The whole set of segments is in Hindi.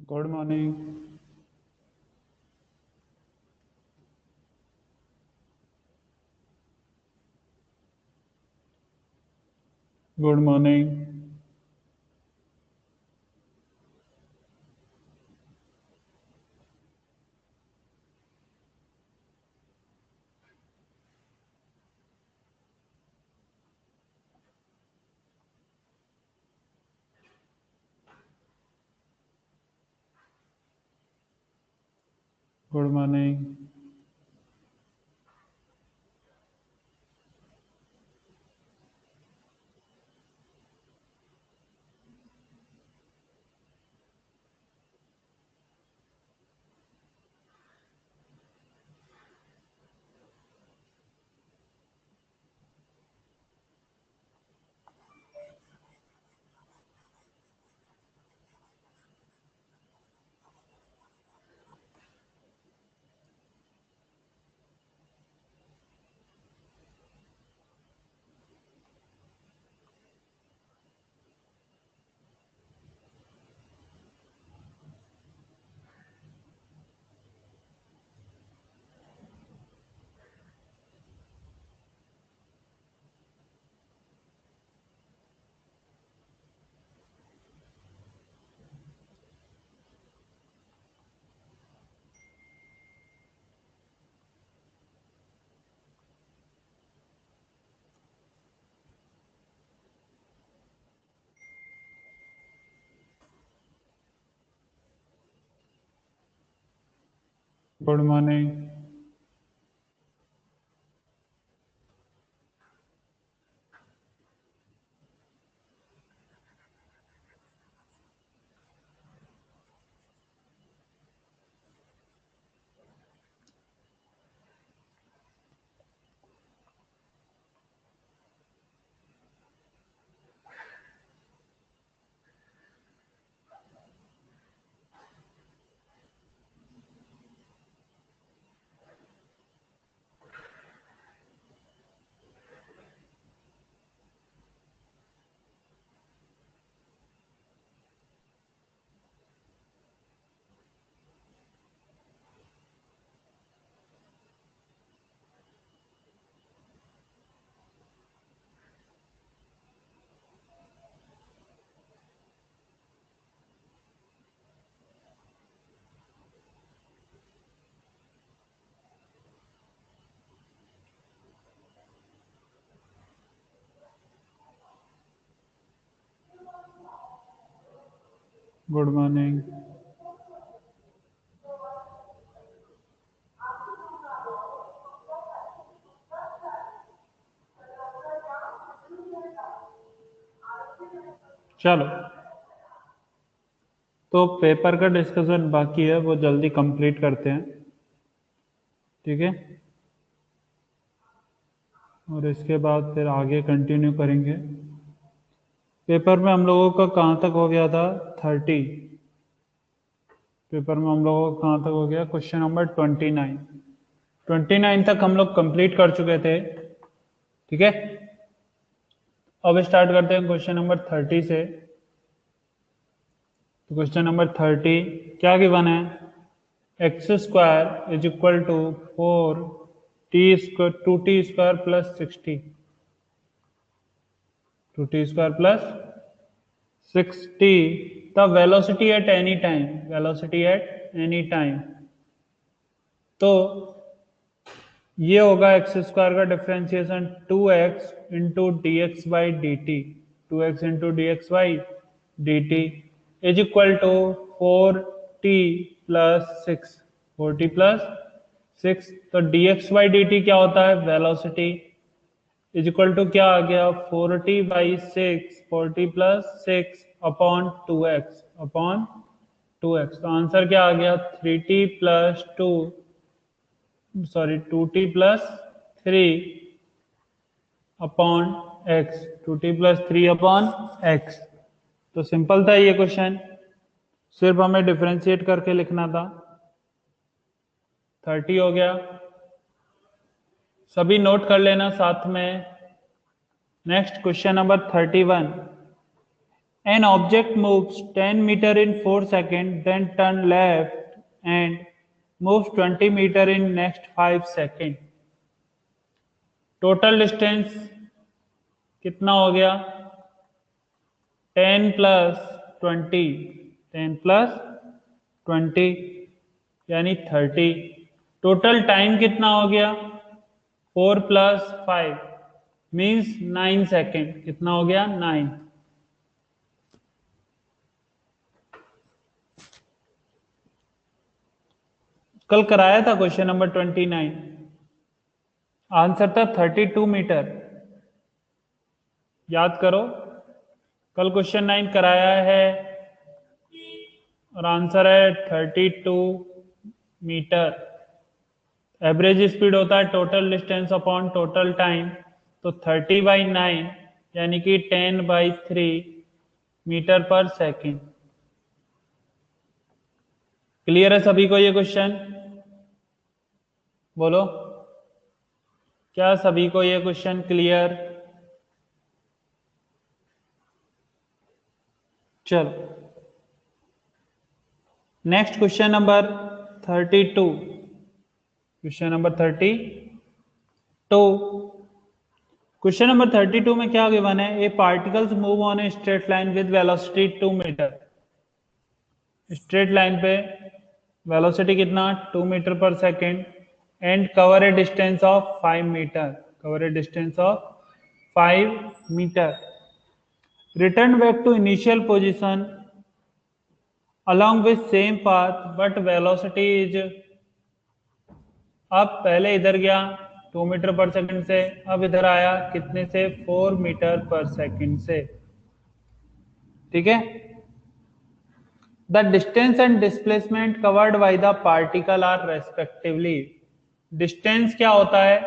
Good morning. Good morning. Good morning. Good morning. Good morning. चलो, तो पेपर का डिस्कशन बाकी है, वो जल्दी कंप्लीट करते हैं। ठीक है, और इसके बाद फिर आगे कंटिन्यू करेंगे। पेपर में हम लोगों का कहाँ तक हो गया था? 30। पेपर में हम लोगों का कहाँ तक हो गया? Question number 29। 29 तक हम लोग कंप्लीट कर चुके थे। ठीक है, अब स्टार्ट करते हैं क्वेश्चन नंबर 30 से। तो क्वेश्चन नंबर 30 क्या गिवन है? X square is equal to 2t square plus 60। 2t square plus 60 the velocity at any time. Velocity at any time, तो ये होगा एक्स स्क्वायर का differentiation 2x into d x by d t. 2x into d x by d t is equal to 4t plus 6। 4t plus 6, तो d x by d t क्या होता है? वेलोसिटी इज इक्वल टू क्या आ गया? 4t/6, 4t plus 6 upon 2x, upon 2x। तो आंसर क्या आ गया? 3t plus 2, sorry 2t plus 3 upon x. 2t plus 3 upon x. तो सिंपल था ये क्वेश्चन, सिर्फ हमें डिफरेंशिएट करके लिखना था। 30 हो गया, सभी नोट कर लेना साथ में। Next question number 31। An object moves 10 meter in 4 seconds, then turn left and moves 20 meter in next 5 seconds. Total distance कितना हो गया? 10 प्लस 20, 10 प्लस 20 यानी 30. टोटल टाइम कितना हो गया? 4 प्लस 5 मीन्स 9 सेकेंड. कितना हो गया? 9. कल कराया था क्वेश्चन नंबर 29. आंसर था 32 मीटर. याद करो, कल क्वेश्चन 9 कराया है और आंसर है 32 मीटर. एवरेज स्पीड होता है total distance upon total time. तो 30/9 यानी कि 10/3 मीटर पर सेकेंड. क्लियर है सभी को ये क्वेश्चन? बोलो, क्या सभी को ये क्वेश्चन क्लियर? चलो next question number 32. Question number 32. Question number 32 में क्या गिवन है? A particles move on a straight line with velocity 2 meter. Straight line पे वेलोसिटी कितना? 2 metre per second. And cover a distance of 5 meter. Cover a distance of 5 meter. Return back to initial position along with same path but velocity is. अब पहले इधर गया 2 मीटर पर सेकंड से, अब इधर आया कितने से? 4 मीटर पर सेकंड से. ठीक है. The distance and displacement covered by the particle are respectively. Distance क्या होता है?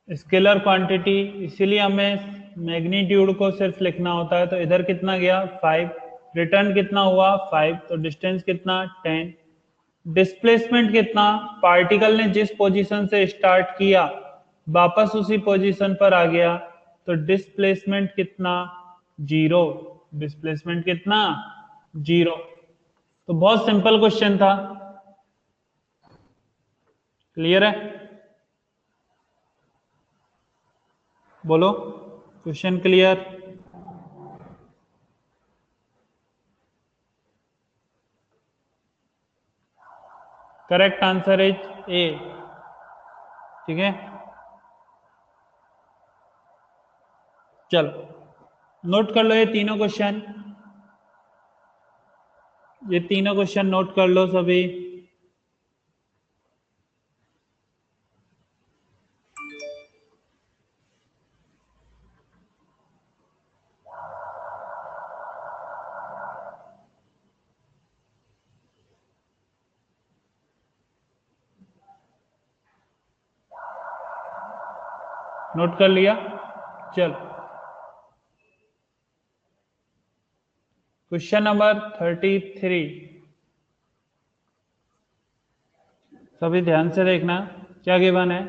स्केलर क्वांटिटी, इसीलिए हमें मैग्नीट्यूड को सिर्फ लिखना होता है. तो इधर कितना गया? 5. रिटर्न कितना हुआ? 5. तो डिस्टेंस कितना? 10. डिस्प्लेसमेंट कितना? पार्टिकल ने जिस पोजीशन से स्टार्ट किया वापस उसी पोजीशन पर आ गया. तो डिस्प्लेसमेंट कितना? 0. डिस्प्लेसमेंट कितना? 0. तो बहुत सिंपल क्वेश्चन था. क्लियर है? बोलो, question clear? Correct answer is a. ठीक है, चलो नोट कर लो ये तीनों क्वेश्चन. ये तीनों क्वेश्चन नोट कर लो सभी. नोट कर लिया? चलो क्वेश्चन नंबर 33. सभी ध्यान से देखना क्या गिवन है.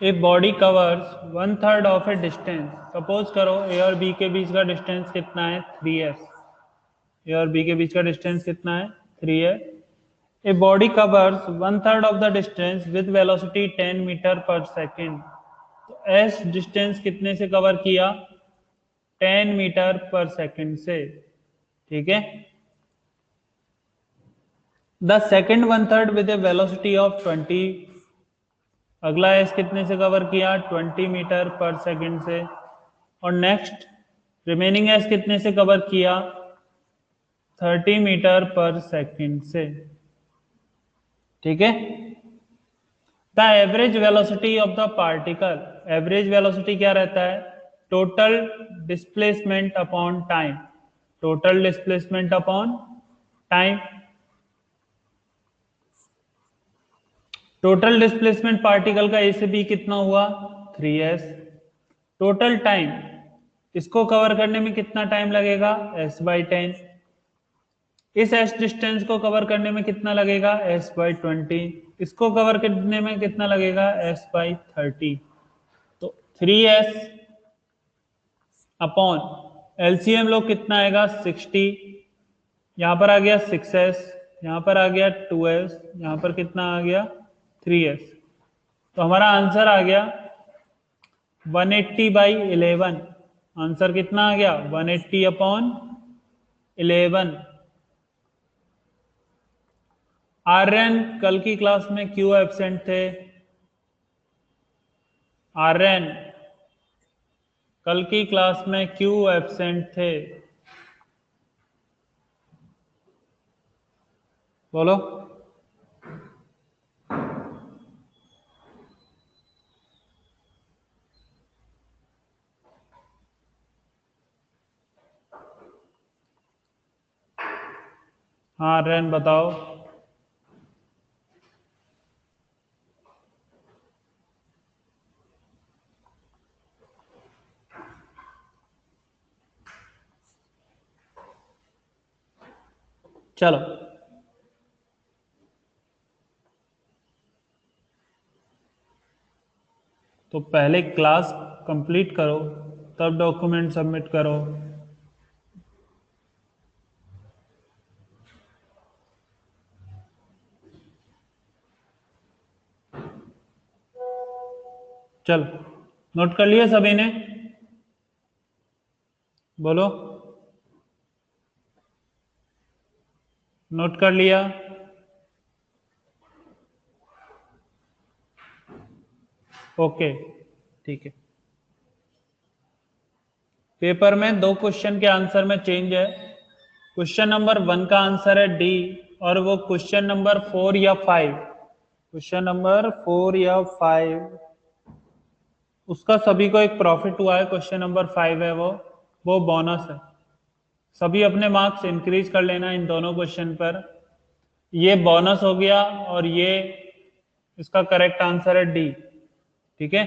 ए body covers 1/3 of A distance. Suppose करो ए और बी के बीच का डिस्टेंस कितना है? 3s. ए और बी के बीच का डिस्टेंस कितना है? 3s. A body covers 1/3 of the distance with velocity 10 metre per second. तो एस डिस्टेंस कितने से कवर किया? 10 मीटर पर सेकेंड से. ठीक है. The second 1/3 with A velocity of 20. अगला एस कितने से कवर किया? 20 मीटर पर सेकेंड से. और नेक्स्ट रिमेनिंग एस कितने से कवर किया? 30 मीटर पर सेकेंड से. ठीक है. The average velocity of the particle. Average velocity क्या रहता है? Total displacement upon time. Total displacement upon time. Total displacement particle का ए से बी कितना हुआ? 3s. टोटल टाइम, इसको कवर करने में कितना टाइम लगेगा? s/10. इस s डिस्टेंस को कवर करने में कितना लगेगा? s/20. इसको कवर करने में कितना लगेगा? s/30. तो 3s अपॉन एलसीएम लोग कितना आएगा 60, यहां पर आ गया 6s, यहां पर आ गया 2s, यहां पर कितना आ गया 3s। तो हमारा आंसर आ गया 180/11। आंसर कितना आ गया 180/11। आर्यन कल की क्लास में क्यों एब्सेंट थे? आर्यन कल की क्लास में क्यों एब्सेंट थे? बोलो। हाँ आर्यन बताओ। चलो तो पहले क्लास कंप्लीट करो, तब डॉक्यूमेंट सबमिट करो। चलो नोट कर लिया सभी ने? बोलो। नोट कर लिया? ओके ठीक है। पेपर में दो क्वेश्चन के आंसर में चेंज है। क्वेश्चन नंबर 1 का आंसर है डी, और वो क्वेश्चन नंबर 4 या 5, क्वेश्चन नंबर 4 या 5 उसका सभी को एक प्रॉफिट हुआ है। क्वेश्चन नंबर 5 है वो बोनस है। सभी अपने मार्क्स इंक्रीज कर लेना इन दोनों क्वेश्चन पर। ये बोनस हो गया और ये इसका करेक्ट आंसर है डी। ठीक है,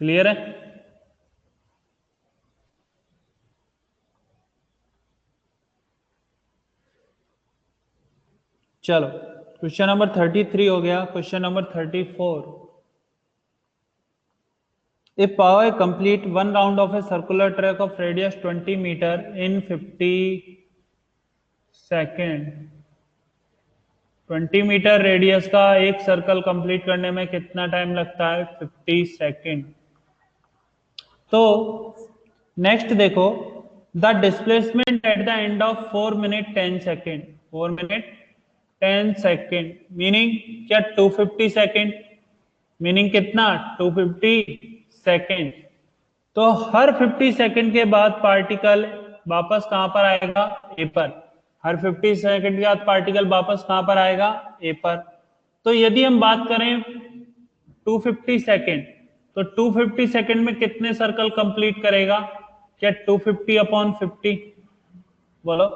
क्लियर है? चलो क्वेश्चन नंबर 33 हो गया। Question number 34। A power complete one round of a circular track of radius 20 meter in 50 second. 20 metre radius का एक सर्कल कंप्लीट करने में कितना टाइम लगता है? 50 सेकेंड। तो नेक्स्ट देखो, the displacement at the end of 4 minute 10 second. 4 minute 10 second meaning क्या? 250 सेकेंड। मीनिंग कितना? 250 सेकेंड। तो हर 50 सेकेंड के बाद पार्टिकल वापस कहां पर आएगा? ए पर। हर 50 सेकेंड के बाद पार्टिकल वापस कहां पर आएगा? ए पर। तो यदि हम बात करें 250 सेकेंड, तो 250 सेकेंड में कितने सर्कल कंप्लीट करेगा? क्या 250/50? बोलो।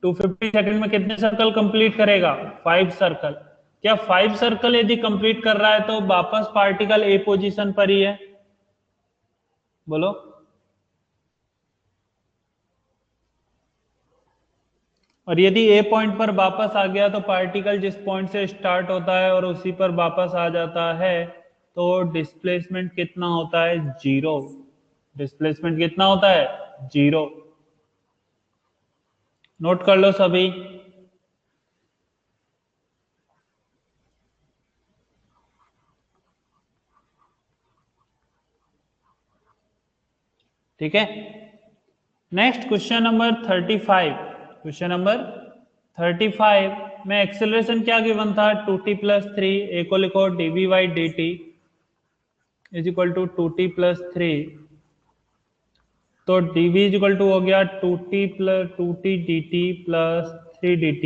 250 सेकेंड में कितने सर्कल कंप्लीट करेगा? 5 सर्कल। क्या 5 सर्कल यदि कंप्लीट कर रहा है तो वापस पार्टिकल ए पोजीशन पर ही है? बोलो। और यदि ए पॉइंट पर वापस आ गया तो पार्टिकल जिस पॉइंट से स्टार्ट होता है और उसी पर वापस आ जाता है, तो डिस्प्लेसमेंट कितना होता है? 0। डिस्प्लेसमेंट कितना होता है? 0। नोट कर लो सभी। ठीक है, next question number 35। Question number 35 में एक्सेलरेशन क्या गिवन था? 2t+3। ए को लिखो dv/dt is equal to 2t+3। तो dv इज इक्वल टू हो गया 2t dt plus 3dt।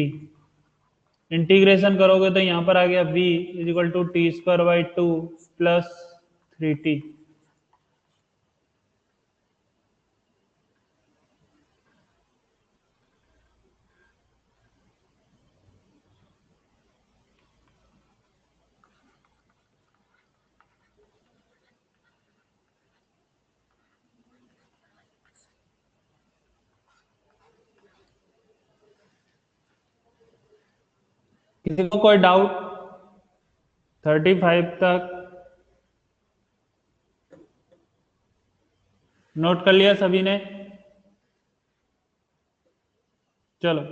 Integration करोगे तो यहां पर आ गया v is equal to t²/2 plus 3t। किसी को कोई डाउट? 35 तक नोट कर लिया सभी ने? चलो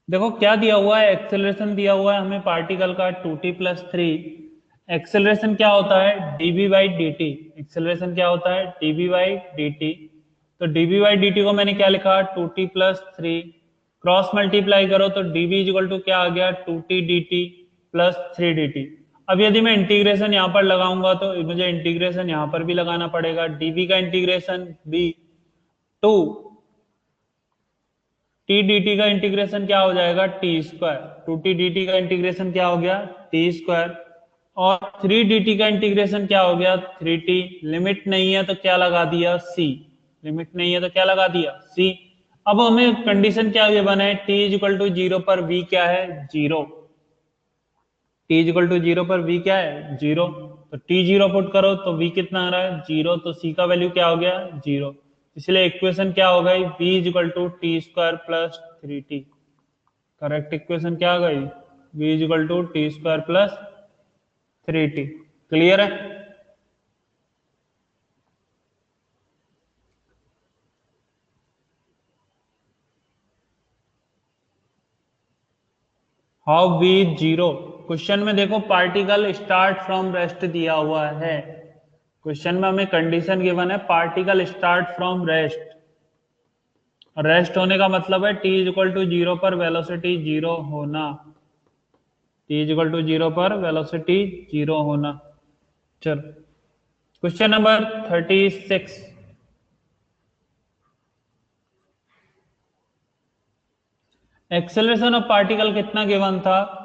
देखो क्या दिया हुआ है, एक्सेलरेशन दिया हुआ है हमें पार्टिकल का 2t+3। एक्सेलरेशन क्या होता है? dv by d T. Acceleration क्या होता है? dv by d T. तो dv बाई डी टी को मैंने क्या लिखा? 2t+3। क्रॉस मल्टीप्लाई करो तो dv इक्वल टू क्या आ गया? 2t dt plus 3dt। अब यदि मैं इंटीग्रेशन यहाँ पर लगाऊंगा तो मुझे इंटीग्रेशन यहाँ पर भी लगाना पड़ेगा। dv का integration b 2 T D T का इंटीग्रेशन क्या हो जाएगा? T square. 2t dt का इंटीग्रेशन क्या हो गया? T square. और 3dt का इंटीग्रेशन क्या हो गया? 3t। लिमिट नहीं है तो क्या लगा दिया? c। लिमिट नहीं है तो क्या लगा दिया? c। अब हमें कंडीशन क्या ये बना है? t इक्वल टू 0 पर v क्या है? 0। t इक्वल टू 0 पर v क्या है? 0। तो t 0 पुट करो तो v कितना आ रहा है? 0। तो c का वैल्यू क्या हो गया? 0। इसलिए इक्वेशन क्या हो गई? v equal to T square plus 3t। Correct equation क्या आ गई? v equal to T square plus 3t। Clear है? How v 0। क्वेश्चन में देखो पार्टिकल स्टार्ट फ्रॉम रेस्ट दिया हुआ है। क्वेश्चन में हमें कंडीशन गिवन है particle start from rest. Rest होने का मतलब है t इक्वल टू 0 पर वेलोसिटी 0 होना। t इक्वल टू 0 पर वेलोसिटी 0 होना। चलो question number 36। Acceleration of particle कितना गिवन था?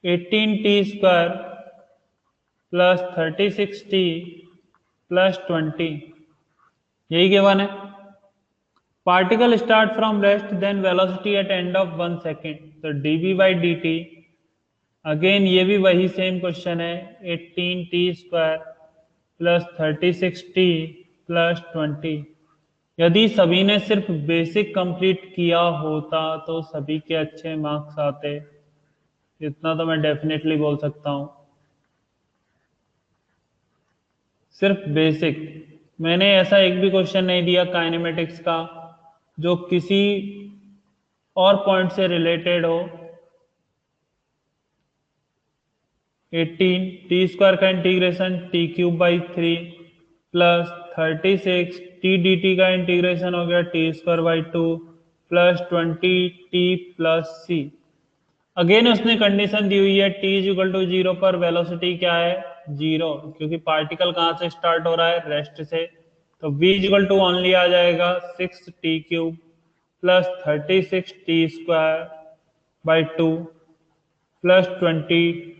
18t² प्लस 36t प्लस 20, यही गिवन है। Particle start from rest then velocity at end of 1 second. तो dv by d t, again ये भी वही सेम क्वेश्चन है। 18t² plus 36t plus 20। यदि सभी ने सिर्फ बेसिक कंप्लीट किया होता तो सभी के अच्छे मार्क्स आते, इतना तो मैं डेफिनेटली बोल सकता हूं। सिर्फ बेसिक, मैंने ऐसा एक भी क्वेश्चन नहीं दिया काइनेमेटिक्स का जो किसी और पॉइंट से रिलेटेड हो। 18 टी स्क्वायर का integration t³ by 3 plus 36 T D T का इंटीग्रेशन हो गया t² by 2 plus 20t plus c। Again उसने कंडीशन दी हुई है t इक्वल टू 0 पर वेलोसिटी क्या है? 0, क्योंकि पार्टिकल कहां से स्टार्ट हो रहा है? रेस्ट से। तो v इक्वल टू ओनली आ जाएगा 6t³ plus 36t² by 2 plus 20t।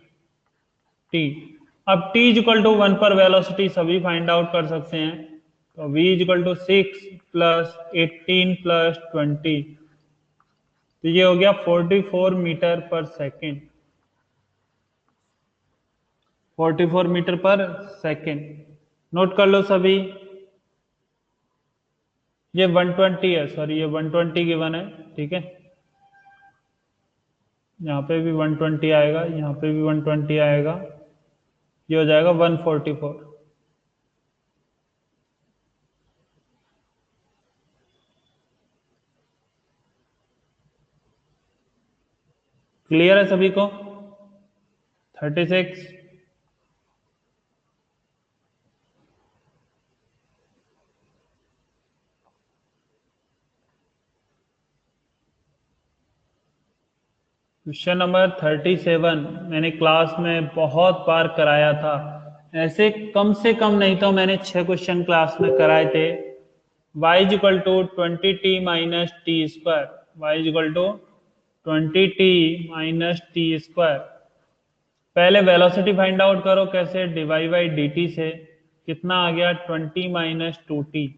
अब t इक्वल टू 1 पर वेलोसिटी सभी फाइंड आउट कर सकते हैं। तो v equal to 6 plus 18 plus 20, तो ये हो गया 44 metre per second. 44 metre per second. Note कर लो सभी। ये 120 है, सॉरी ये 120 गिवन है, ठीक है। यहाँ पे भी 120 आएगा, यहाँ पे भी 120 आएगा, ये हो जाएगा 144। क्लियर है सभी को? 36। क्वेश्चन नंबर 37 मैंने क्लास में बहुत बार कराया था। ऐसे कम से कम नहीं तो मैंने 6 क्वेश्चन क्लास में कराए थे। y equal to 20t minus t square. Y equal to 20t minus t square. पहले वेलोसिटी फाइंड आउट करो, कैसे? डिवाई बाई डी टी से। कितना आ गया? 20 माइनस 2t।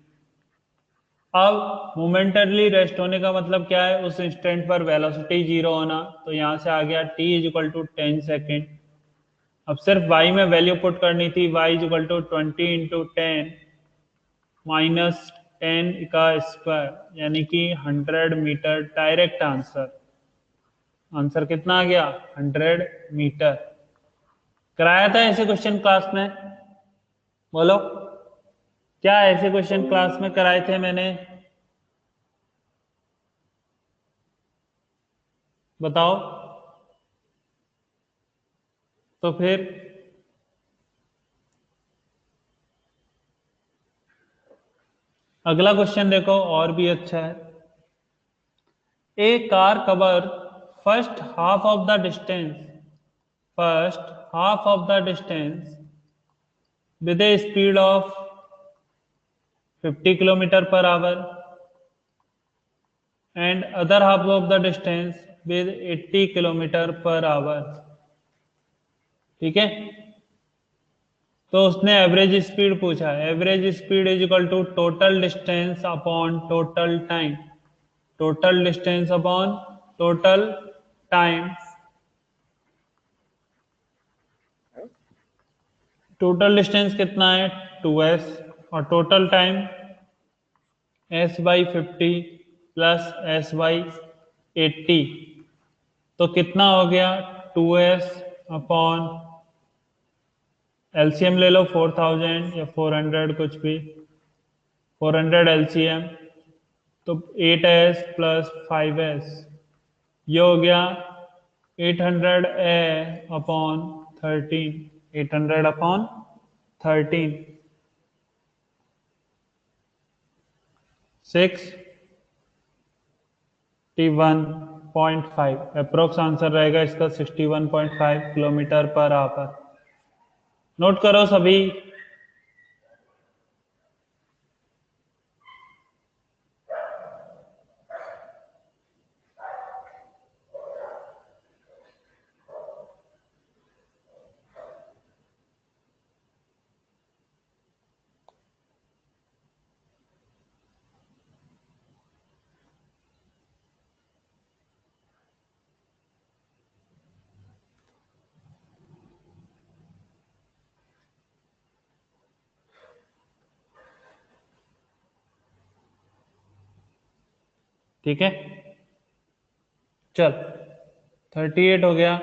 अब मोमेंटरली रेस्ट होने का मतलब क्या है? उस इंस्टेंट पर वेलोसिटी 0 होना। तो यहां से आ गया t इक्वल टू 10 सेकेंड। अब सिर्फ y में वैल्यू पुट करनी थी। y equal to 20 into 10 minus 10 का स्क्वायर, यानी कि 100 मीटर। Direct answer. आंसर कितना आ गया? 100 मीटर। कराया था ऐसे क्वेश्चन क्लास में? बोलो, क्या ऐसे क्वेश्चन क्लास में कराए थे मैंने? बताओ। तो फिर अगला क्वेश्चन देखो, और भी अच्छा है। A car cover first half of the distance, first half of the distance with a speed of 50 kilometer per hour and other half of the distance with 80 kilometer per hour। ठीक है, तो उसने एवरेज स्पीड पूछा। Average speed is equal to total distance upon total time, total distance upon total time. Total distance कितना है? 2s, और total time s/50 plus s/80। तो कितना हो गया? 2s अपॉन, एलसीएम ले लो 4000 या 400 कुछ भी, 400 एलसीएम, तो 8s प्लस 5s, ये हो गया 800 अपॉन 13, 800 अपॉन 13, 61.5। अप्रोक्स आंसर रहेगा इसका 61.5 किलोमीटर पर आवर। नोट करो सभी। ठीक है, चल 38 हो गया।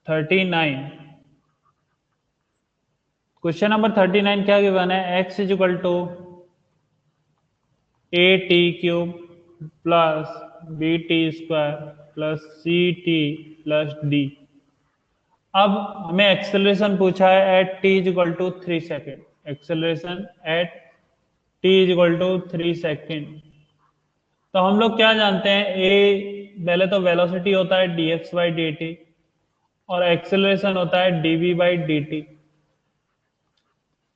39, क्वेश्चन नंबर 39 क्या गिवन है? x is equal to a t cube plus b t square plus c t plus d. अब हमें एक्सेलरेशन पूछा है at t is equal to 3 second. Acceleration at t is equal to 3 second. तो हम लोग क्या जानते हैं? ए, पहले तो वेलोसिटी होता है dx/dt, और एक्सेलरेशन होता है dv/dt।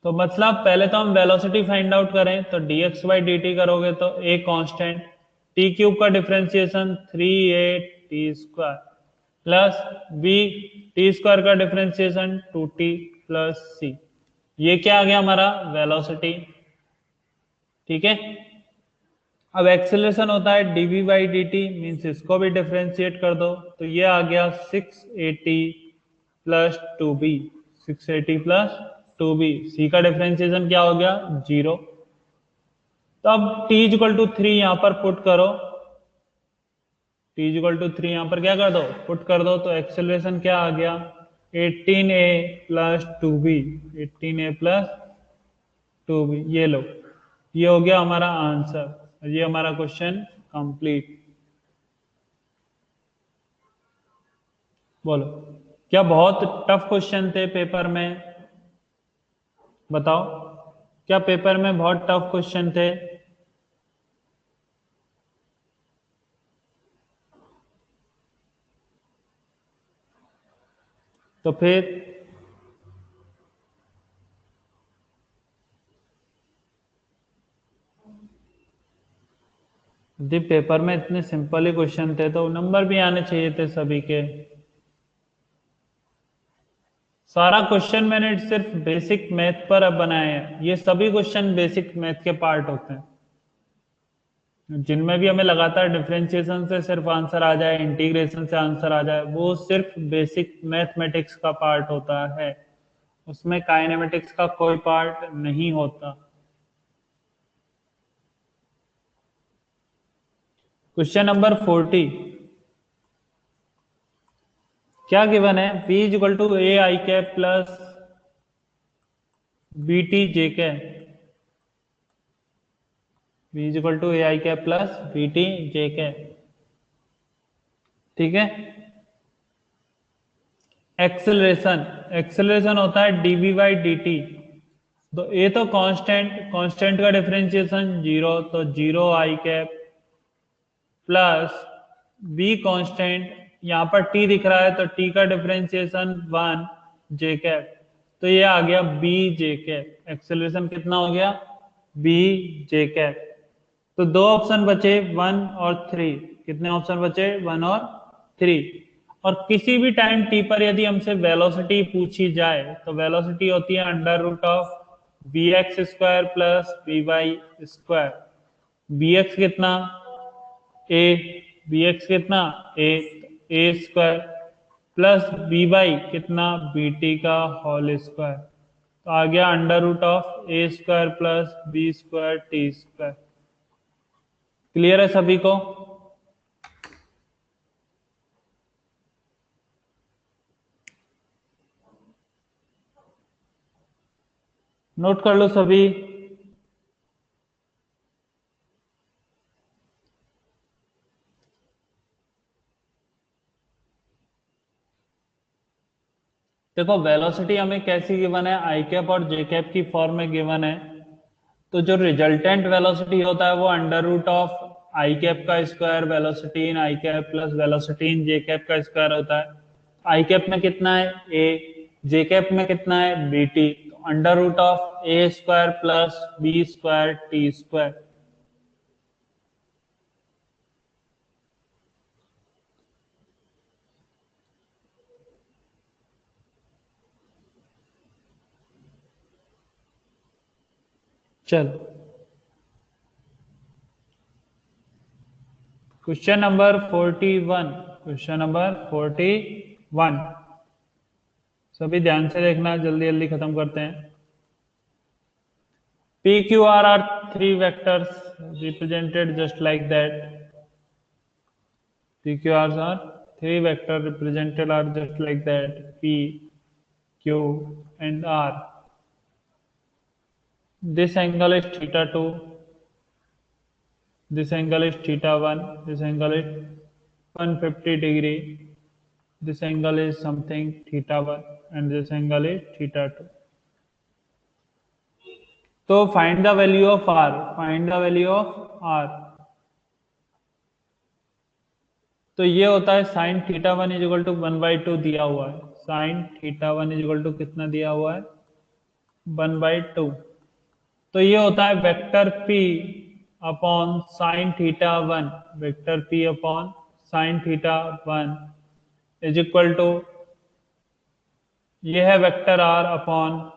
तो मतलब पहले तो हम वेलोसिटी फाइंड आउट करें, तो dx/dt करोगे तो a कांस्टेंट, टी क्यूब का differentiation 3a t² plus b T square का डिफरेंशिएशन 2t प्लस c। ये क्या आ गया हमारा? वेलोसिटी। ठीक है, अब एक्सेलरेशन होता है dv/dt, मीन्स इसको भी डिफरेंशिएट कर दो, तो ये आ गया 680 प्लस 2b, 680 प्लस 2b। सी का डिफरेंशिएशन क्या हो गया? 0। तो अब t इक्वल टू 3 यहां पर पुट करो, t इक्वल टू 3 यहां पर क्या कर दो? पुट कर दो। तो एक्सेलरेशन क्या आ गया? 18a plus 2b, 18a plus 2b। ये लो, ये हो गया हमारा आंसर। ये हमारा क्वेश्चन कंप्लीट। बोलो, क्या बहुत टफ क्वेश्चन थे पेपर में? बताओ, क्या पेपर में बहुत टफ क्वेश्चन थे? तो फिर यदि पेपर में इतने सिंपल ही क्वेश्चन थे तो नंबर भी आने चाहिए थे सभी के। सारा क्वेश्चन मैंने सिर्फ बेसिक मैथ पर अब बनाए हैं। ये सभी क्वेश्चन बेसिक मैथ के पार्ट होते हैं, जिनमें भी हमें लगातार डिफरेंशिएशन से सिर्फ आंसर आ जाए, इंटीग्रेशन से आंसर आ जाए, वो सिर्फ बेसिक मैथमेटिक्स का पार्ट होता है। उसमें काइनेमेटिक्स का कोई पार्ट नहीं होता। क्वेश्चन नंबर 40, क्या गिवन है? v is equal to a i cap plus b t j cap, v is equal to a i cap plus b t j cap. ठीक है। एक्सेलरेशन, एक्सेलरेशन होता है डीवी बाई डी टी। तो ए तो कांस्टेंट, कांस्टेंट का डिफरेंशिएशन जीरो, तो zero I cap plus be constant, यहाँ पर टी दिख रहा है तो टी का डिफरेंशिएशन वन जे कैप, तो ये आ गया बी जे कैप। एक्सेलरेशन कितना हो गया? B j cap. तो दो ऑप्शन बचे, वन और थ्री। कितने ऑप्शन बचे? वन और थ्री। और किसी भी टाइम टी पर यदि हमसे वेलोसिटी पूछी जाए तो वेलोसिटी होती है under root of b x square plus b y square. B x कितना? ए। बी एक्स कितना? A square plus b y कितना? बी टी का होल स्क्वायर। तो आ गया under root of A square plus B square T square. Clear है सभी को? नोट कर लो सभी। देखो वेलोसिटी हमें कैसी गिवन है? आई कैप और जे कैप की फॉर्म में गिवन है। तो जो रिजल्टेंट वेलोसिटी होता है वो under root of I cap का square velocity in I cap plus velocity in J cap का स्क्वायर होता है। आई कैप में कितना है? ए। जे कैप में कितना है? B T. तो under root of A square plus B square T square. चलो क्वेश्चन नंबर 41। क्वेश्चन नंबर 41 सभी ध्यान से देखना, जल्दी जल्दी खत्म करते हैं। P Q R are three vectors represented just like that. P Q R's are three vectors represented are just like that. P, Q, and R. This angle is theta 2. This angle is theta 1. This angle is 150 degree. This angle is something theta 1 and this angle is theta 2. तो find the value of r, find the value of r. तो ये होता है sine theta one is equal to one by two दिया हुआ है। Sine theta one is equal to कितना दिया हुआ है? One by two. तो ये होता है vector P upon sine theta one. Vector P upon sine theta one is equal to, ये है vector are upon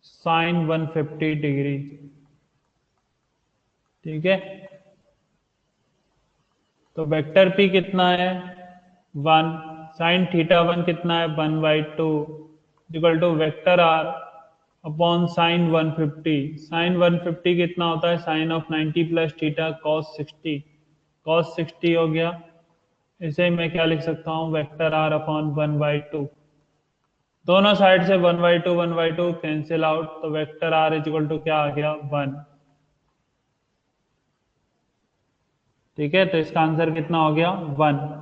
sine 150 degree. ठीक है। तो वेक्टर पी कितना है? वन। साइन थीटा वन कितना है? One by two equal to vector are upon sine 150। Sine 150 कितना होता है? Sine of 90 plus theta cos 60। Cos 60 हो गया। इसे मैं क्या लिख सकता हूँ? Vector are upon one by two. दोनों साइड से one by two cancel out, तो vector R is equal to क्या आ गया? वन। ठीक है। तो इसका आंसर कितना हो गया? वन।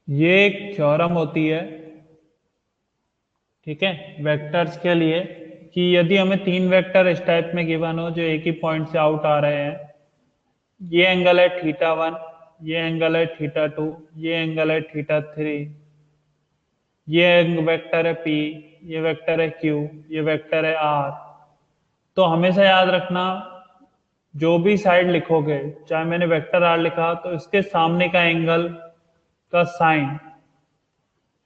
ये एक थ्योरम होती है, ठीक है, वेक्टर्स के लिए, कि यदि हमें तीन वेक्टर इस टाइप में गिवन हो जो एक ही पॉइंट से आउट आ रहे हैं, ये एंगल है थीटा वन, ये एंगल है थीटा टू, ये एंगल है थीटा थ्री, ये वेक्टर है पी, ये वेक्टर है क्यू, ये वेक्टर है आर। तो हमेशा याद रखना, जो भी साइड लिखोगे, चाहे मैंने वेक्टर आर लिखा तो इसके सामने का एंगल का साइन,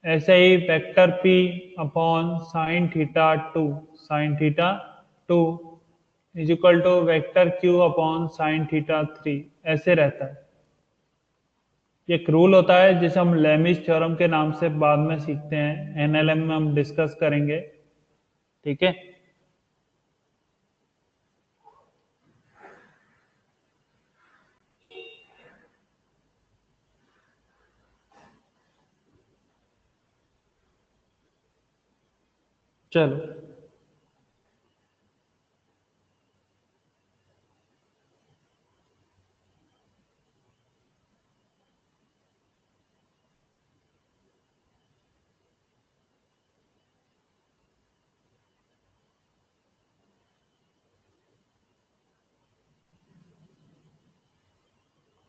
ऐसे ही vector P upon sine theta two, sine theta two is equal to vector Q upon sine theta three, ऐसे रहता है। ये एक रूल होता है जिसे हम लेमिस थ्योरम के नाम से बाद में सीखते हैं, एनएलएम में हम डिस्कस करेंगे, ठीक है। चलो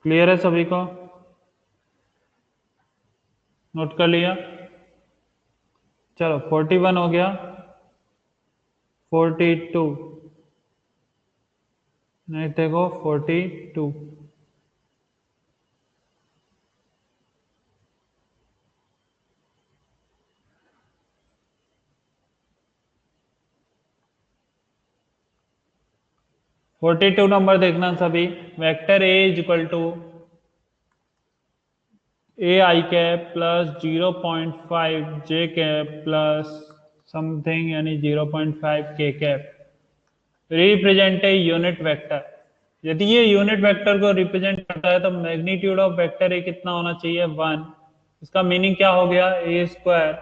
क्लियर है सभी को, नोट कर लिया। चलो 41 हो गया, 42, नेक्स्ट देखो 42, 42 नंबर देखना सभी, vector a is equal to a i cap plus 0.5 j cap plus something यानी 0.5 k cap represent a unit vector. यदि ये यूनिट वेक्टर को रिप्रेजेंट करता है तो मैग्नीट्यूड ऑफ वेक्टर ए कितना होना चाहिए, 1। इसका मीनिंग क्या हो गया, ए स्क्वायर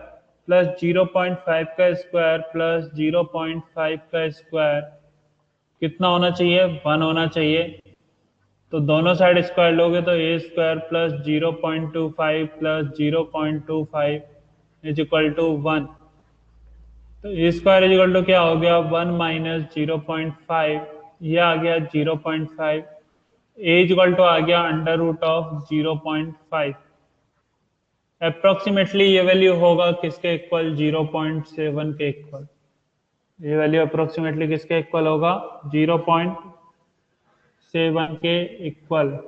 प्लस 0.5 का स्क्वायर प्लस 0.5 का स्क्वायर कितना होना चाहिए, 1 होना चाहिए। तो दोनों साइड स्क्वायर लोगे तो A square plus 0.25 plus 0.25 is equal to 1। तो A square is equal to क्या हो गया, 1 माइनस 0.5, ये आ गया 0.5, ए इज इक्वल टू आ गया अंडर रूट ऑफ 0.5। अप्रोक्सीमेटली ये वैल्यू होगा किसके इक्वल, 0.7 के इक्वल। ये वैल्यू अप्रोक्सीमेटली किसके इक्वल होगा, 0.7 के इक्वल।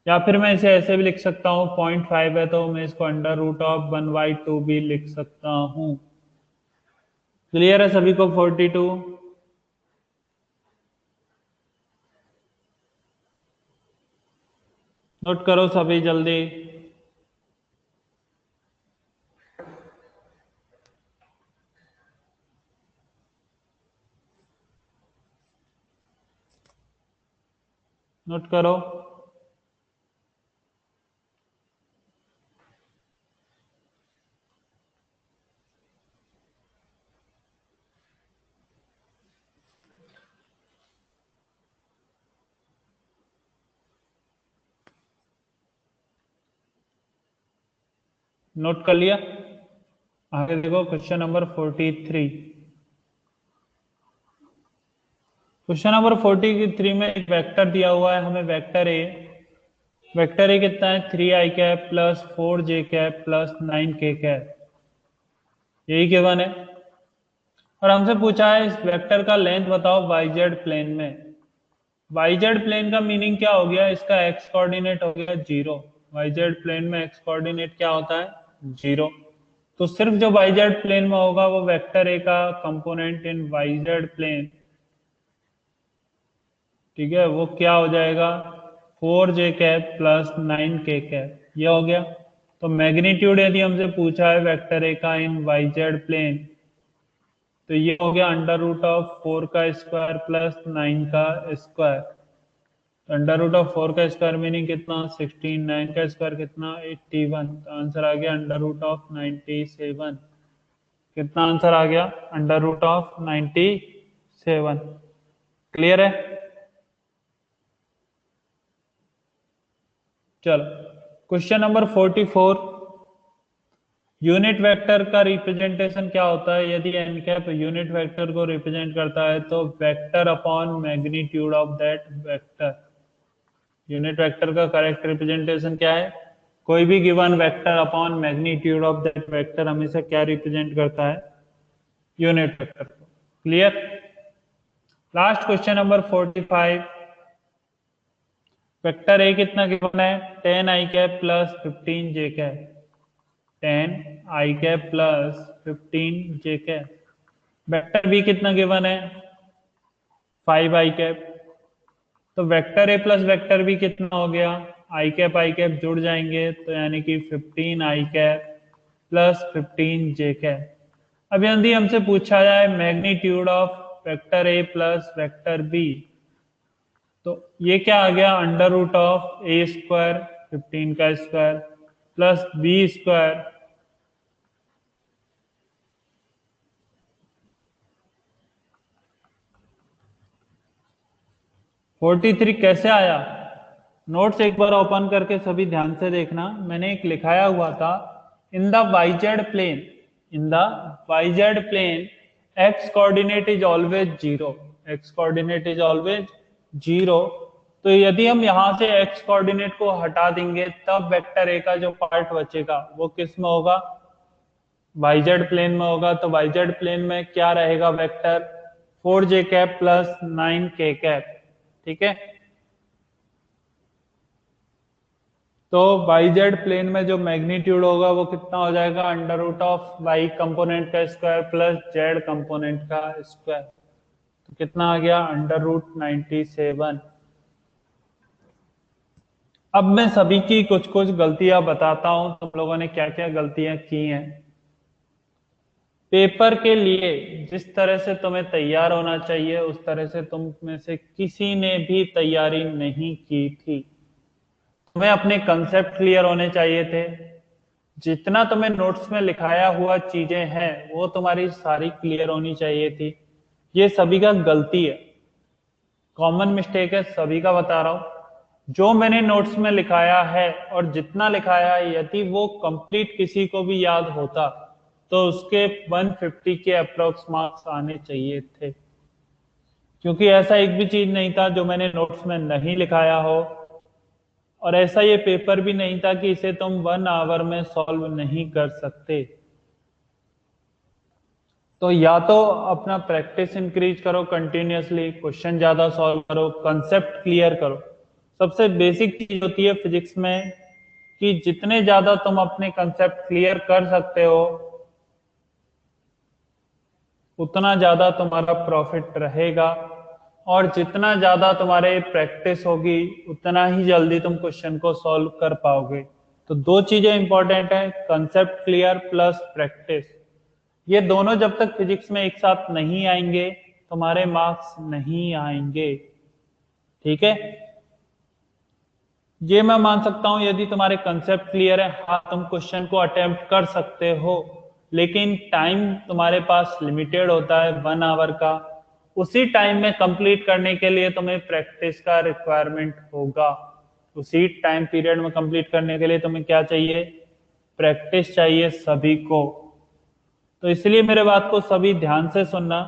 या फिर मैं इसे ऐसे भी लिख सकता हूँ, 0.5 है तो मैं इसको अंडर रूट ऑफ 1/2 भी लिख सकता हूँ। क्लियर है सभी को 42? नोट करो सभी जल्दी। नोट करो। नोट कर लिया। आगे देखो क्वेश्चन नंबर 43। क्वेश्चन नंबर 43 में एक वेक्टर दिया हुआ है हमें, वेक्टर ए। वेक्टर ए कितना है, 3i cap plus 4j cap plus 9k cap, यही गिवन है। और हमसे पूछा है इस वेक्टर का लेंथ बताओ वाईजेड प्लेन में। वाईजेड प्लेन का मीनिंग क्या हो गया, इसका एक्स कोऑर्डिनेट हो गया 0। वाईजेड प्लेन में एक्स कोऑर्डिनेट क्या होता है, 0। तो सिर्फ जो वाईजेड प्लेन में होगा वो वेक्टर ए का कंपोनेंट इन वाईजेड प्लेन, ठीक है, वो क्या हो जाएगा, 4j cap plus 9k cap, ये हो गया। तो मैग्नीट्यूड यदि हमसे पूछा है वेक्टर ए का इन वाईजेड प्लेन, तो ये हो गया अंडर रूट ऑफ 4 का स्क्वायर प्लस 9 का स्क्वायर। अंडर रूट ऑफ 4 का स्क्वायर मीनिंग कितना, 16, 9 का स्क्वायर कितना, 81। तो आंसर आ गया अंडर रूट ऑफ 97। कितना आंसर आ गया, अंडर रूट ऑफ 97। क्लियर है। चलो क्वेश्चन नंबर 44। यूनिट वेक्टर का रिप्रेजेंटेशन क्या होता है, यदि एन कैप यूनिट वेक्टर को रिप्रेजेंट करता है तो vector upon magnitude of that vector. Unit vector का करेक्ट रिप्रेजेंटेशन क्या है, कोई भी given vector upon magnitude of that vector हमेशा क्या रिप्रेजेंट करता है, यूनिट वेक्टर को। Clear. Last question number 45। Vector A कितना गिवन है? 10 i cap plus 15 j cap. 10 i cap plus 15 j cap. Vector b कितना गिवन है? 5 आई कैप। तो vector a plus vector b कितना हो गया? आई कैप जुड़ जाएंगे तो यानी कि 15 i cap plus 15 j cap. अब यदि हमसे पूछा जाए magnitude of vector a plus vector b, तो ये क्या आ गया? Under root of A square 15 का स्क्वायर प्लस बी स्क्वायर 43 कैसे आया? नोट्स एक बार ओपन करके सभी ध्यान से देखना। मैंने एक लिखाया हुआ था, in the y z plane, in the y z plane x coordinate is always zero, x coordinate is always zero. तो यदि हम यहां से एक्स कोऑर्डिनेट को हटा देंगे तब वेक्टर ए का जो पार्ट बचेगा वो किस में होगा? वाईजेड प्लेन में होगा। तो वाईजेड प्लेन में क्या रहेगा? वेक्टर 4 जे कैप प्लस 9 के कैप। ठीक है, तो वाईजेड प्लेन में जो मैग्नीट्यूड होगा वो कितना हो जाएगा? Under root of y component का स्क्वायर प्लस जेड कंपोनेंट का स्क्वायर। तो कितना आ गया? Under root 97। अब मैं सभी की कुछ कुछ गलतियां बताता हूं, तुम लोगों ने क्या क्या गलतियां की हैं। पेपर के लिए जिस तरह से तुम्हें तैयार होना चाहिए उस तरह से तुम में से किसी ने भी तैयारी नहीं की थी। तुम्हें अपने कंसेप्ट क्लियर होने चाहिए थे। जितना तुम्हें नोट्स में लिखाया हुआ चीजें हैं वो तुम्हारी सारी क्लियर होनी चाहिए थी। ये सभी का गलती है, कॉमन मिस्टेक है, सभी का बता रहा हूं। जो मैंने नोट्स में लिखाया है और जितना लिखाया है, यदि वो कंप्लीट किसी को भी याद होता तो उसके 150 के अप्रोक्स मार्क्स आने चाहिए थे। क्योंकि ऐसा एक भी चीज नहीं था जो मैंने नोट्स में नहीं लिखाया हो, और ऐसा ये पेपर भी नहीं था कि इसे तुम 1 आवर में सॉल्व नहीं कर सकते। तो या तो अपना प्रैक्टिस इंक्रीज करो कंटिन्यूअसली, क्वेश्चन ज्यादा सॉल्व करो, कंसेप्ट क्लियर करो। सबसे बेसिक चीज होती है फिजिक्स में कि जितने ज्यादा तुम अपने कंसेप्ट क्लियर कर सकते हो उतना ज्यादा तुम्हारा प्रॉफिट रहेगा, और जितना ज्यादा तुम्हारे प्रैक्टिस होगी उतना ही जल्दी तुम क्वेश्चन को सॉल्व कर पाओगे। तो दो चीजें इंपॉर्टेंट है, कंसेप्ट क्लियर प्लस प्रैक्टिस। ये दोनों जब तक फिजिक्स में एक साथ नहीं आएंगे तुम्हारे मार्क्स नहीं आएंगे। ठीक है, ये मैं मान सकता हूं यदि तुम्हारे कंसेप्ट क्लियर है, हाँ तुम क्वेश्चन को अटेम्प्ट कर सकते हो, लेकिन टाइम तुम्हारे पास लिमिटेड होता है 1 आवर का। उसी टाइम में कंप्लीट करने के लिए तुम्हें प्रैक्टिस का रिक्वायरमेंट होगा। उसी टाइम पीरियड में कंप्लीट करने के लिए तुम्हें क्या चाहिए? प्रैक्टिस चाहिए सभी को। तो इसलिए मेरे बात को सभी ध्यान से सुनना,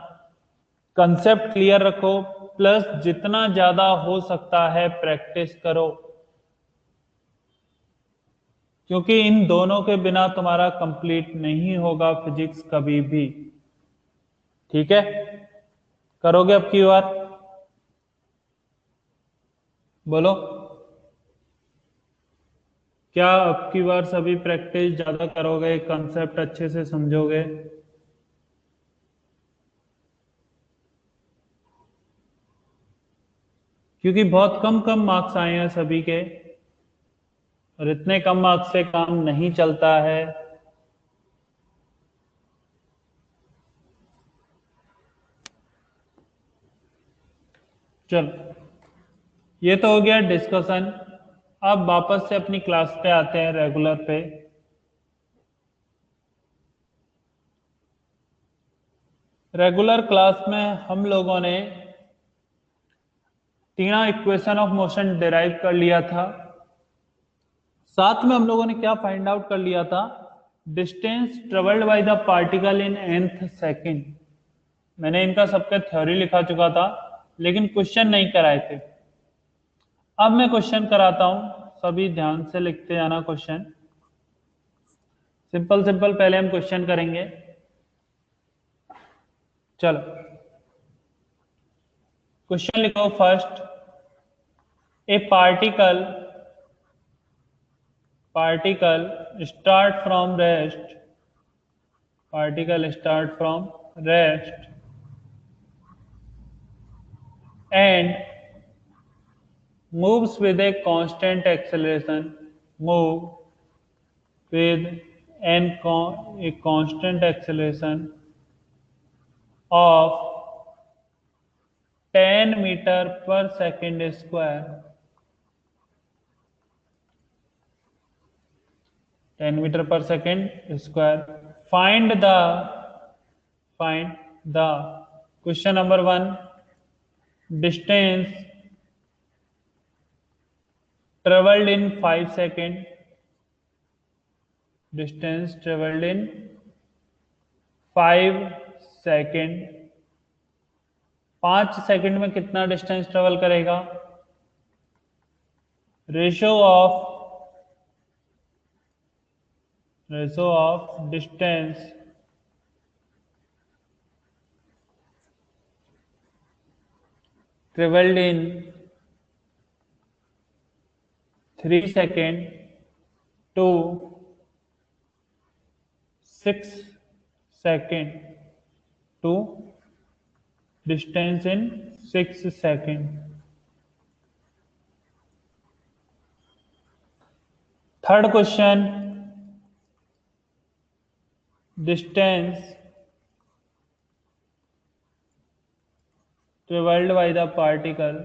कंसेप्ट क्लियर रखो प्लस जितना ज्यादा हो सकता है प्रैक्टिस करो, क्योंकि इन दोनों के बिना तुम्हारा कंप्लीट नहीं होगा फिजिक्स कभी भी। ठीक है, करोगे अब की बार? बोलो, क्या अब की बार सभी प्रैक्टिस ज्यादा करोगे, कंसेप्ट अच्छे से समझोगे? क्योंकि बहुत कम कम मार्क्स आए हैं सभी के, और इतने कम मार्क्स से काम नहीं चलता है। चल, ये तो हो गया डिस्कशन। अब वापस से अपनी क्लास पे आते हैं, रेगुलर पे। रेगुलर क्लास में हम लोगों ने तीनों इक्वेशन ऑफ मोशन डिराइव कर लिया था। साथ में हम लोगों ने क्या फाइंड आउट कर लिया था? Distance travelled by the particle in nth second. मैंने इनका सबका थ्योरी लिखा चुका था, लेकिन क्वेश्चन नहीं कराए थे। अब मैं क्वेश्चन कराता हूं, सभी ध्यान से लिखते जाना क्वेश्चन। सिंपल सिंपल पहले हम क्वेश्चन करेंगे। चलो, क्वेश्चन लिखो first, A particle start from rest, particle start from rest and moves with a constant acceleration, move with a constant acceleration of 10 meter per second square, 10 meter per second square. Find the question number 1, distance traveled in 5 seconds, distance traveled in 5 second, 5 second में कितना डिस्टेंस ट्रेवल करेगा? Ratio of distance travelled in 3 second to 6 second to distance in 6 second. Third question, distance traveled by the particle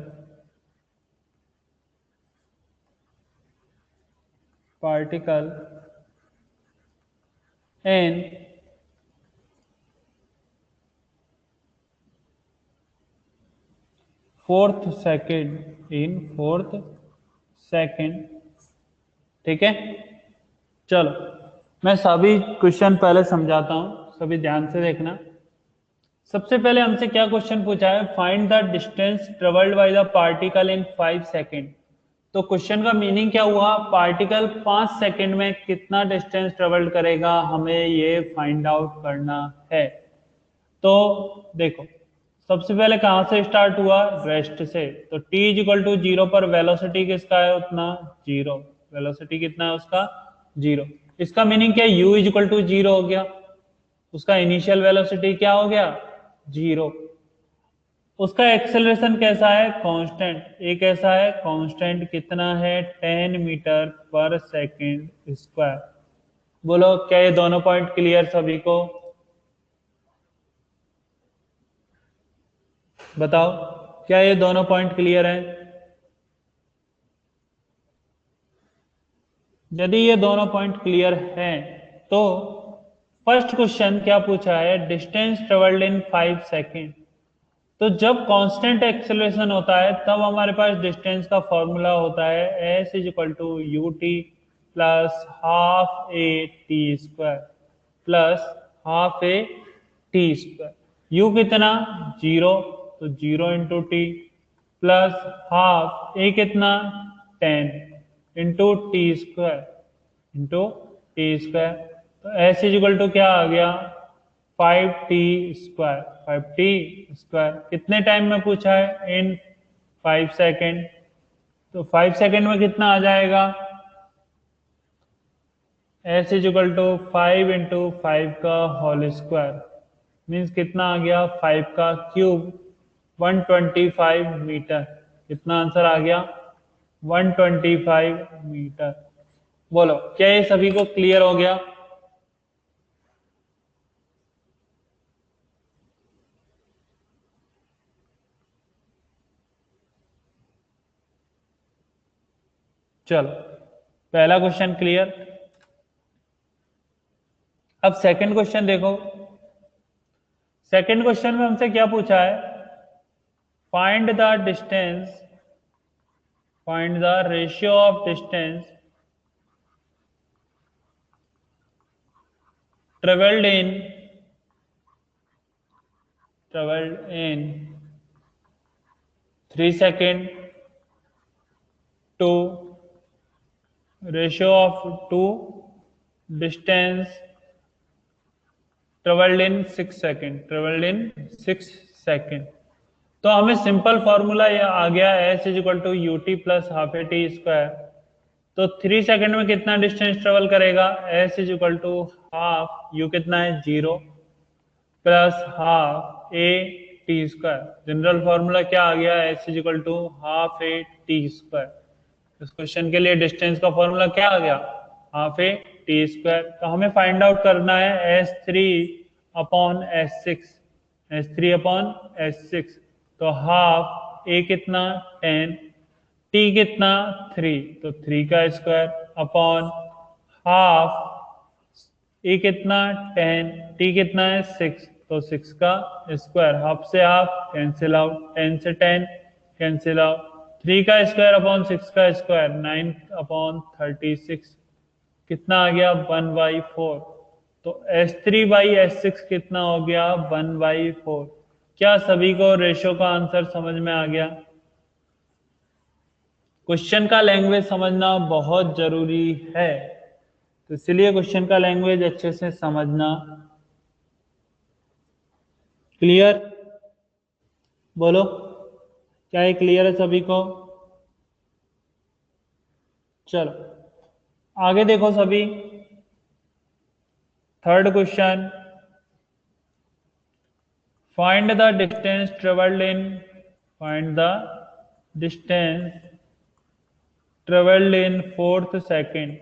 in 4th second. ठीक है, चलो मैं सभी क्वेश्चन पहले समझाता हूं, सभी ध्यान से देखना. सबसे पहले हमसे क्या क्वेश्चन पूछा है? Find the distance travelled by the particle in 5 second. तो क्वेश्चन का मीनिंग क्या हुआ? पार्टिकल 5 सेकेंड में कितना डिस्टेंस ट्रेवल करेगा, हमें ये फाइंड आउट करना है. तो देखो, सबसे पहले कहां से स्टार्ट हुआ? रेस्ट से. तो t इक्वल टू 0 पर वेलोसिटी किसका है? उतना 0. वेलोसिटी कितना है उसका? 0. इसका मीनिंग क्या है? u इक्वल टू 0 हो गया. उसका इनिशियल वेलोसिटी क्या हो गया? 0. उसका एक्सेलरेशन कैसा है? कांस्टेंट. एक कैसा है? कांस्टेंट. कितना है? 10 मीटर पर सेकेंड स्क्वायर. बोलो, क्या ये दोनों पॉइंट क्लियर सभी को? बताओ, क्या ये दोनों पॉइंट क्लियर हैं? यदि ये दोनों पॉइंट क्लियर हैं तो फर्स्ट क्वेश्चन क्या पूछा है? डिस्टेंस ट्रेवल्ड इन 5 सेकेंड. तो जब कांस्टेंट एक्सेलरेशन होता है तब हमारे पास डिस्टेंस का फॉर्मूला होता है s is equal to U T plus half A T square plus half A T square. U कितना? 0. तो 0 into t plus half a कितना? 10 इंटू टी स्क्वायर. तो एस इज इक्वल टू क्या आ गया? 5t square. कितने टाइम में पूछा है? In 5 second. तो 5 सेकेंड में कितना आ जाएगा? S is equal to 5 into 5 का होल स्क्वायर मीन्स कितना आ गया? 5 का क्यूब, 125 मीटर. कितना आंसर आ गया? 125 मीटर. बोलो, क्या ये सभी को क्लियर हो गया? चलो, पहला क्वेश्चन क्लियर. अब सेकंड क्वेश्चन देखो. सेकंड क्वेश्चन में हमसे क्या पूछा है? Find the ratio of distance traveled in 3 second to ratio of to distance traveled in 6 seconds. तो हमें सिंपल फॉर्मूला ये आ गया S is equal to U T plus half A T square. तो 3 सेकंड में कितना डिस्टेंस ट्रेवल करेगा, s is equal to half u कितना है 0 plus half A T square. General formula क्या आ गया, S is equal to half A T square. इस क्वेश्चन के लिए डिस्टेंस का फॉर्मूला क्या आ गया, हाफ ए टी स्क्वायर। तो हमें फाइंड आउट करना है S three upon S six, S three upon S six. तो हाफ ए कितना 10, टी कितना 3, तो 3 का स्क्वायर अपॉन हाफ ए कितना 10, टी कितना है 6, तो 6 का स्क्वायर। हाफ से हाफ कैंसिल आउट, 10 से 10 कैंसिल आउट, 3 का स्क्वायर अपॉन 6 का स्क्वायर 9 अपॉन 36, कितना आ गया 1/4। तो S3 बाई S6 कितना हो गया 1/4। क्या सभी को रेशियो का आंसर समझ में आ गया? क्वेश्चन का लैंग्वेज समझना बहुत जरूरी है, तो इसलिए क्वेश्चन का लैंग्वेज अच्छे से समझना। क्लियर? बोलो, क्या ये क्लियर है सभी को? चलो आगे देखो सभी, third question, find the distance traveled in, find the distance traveled in fourth second,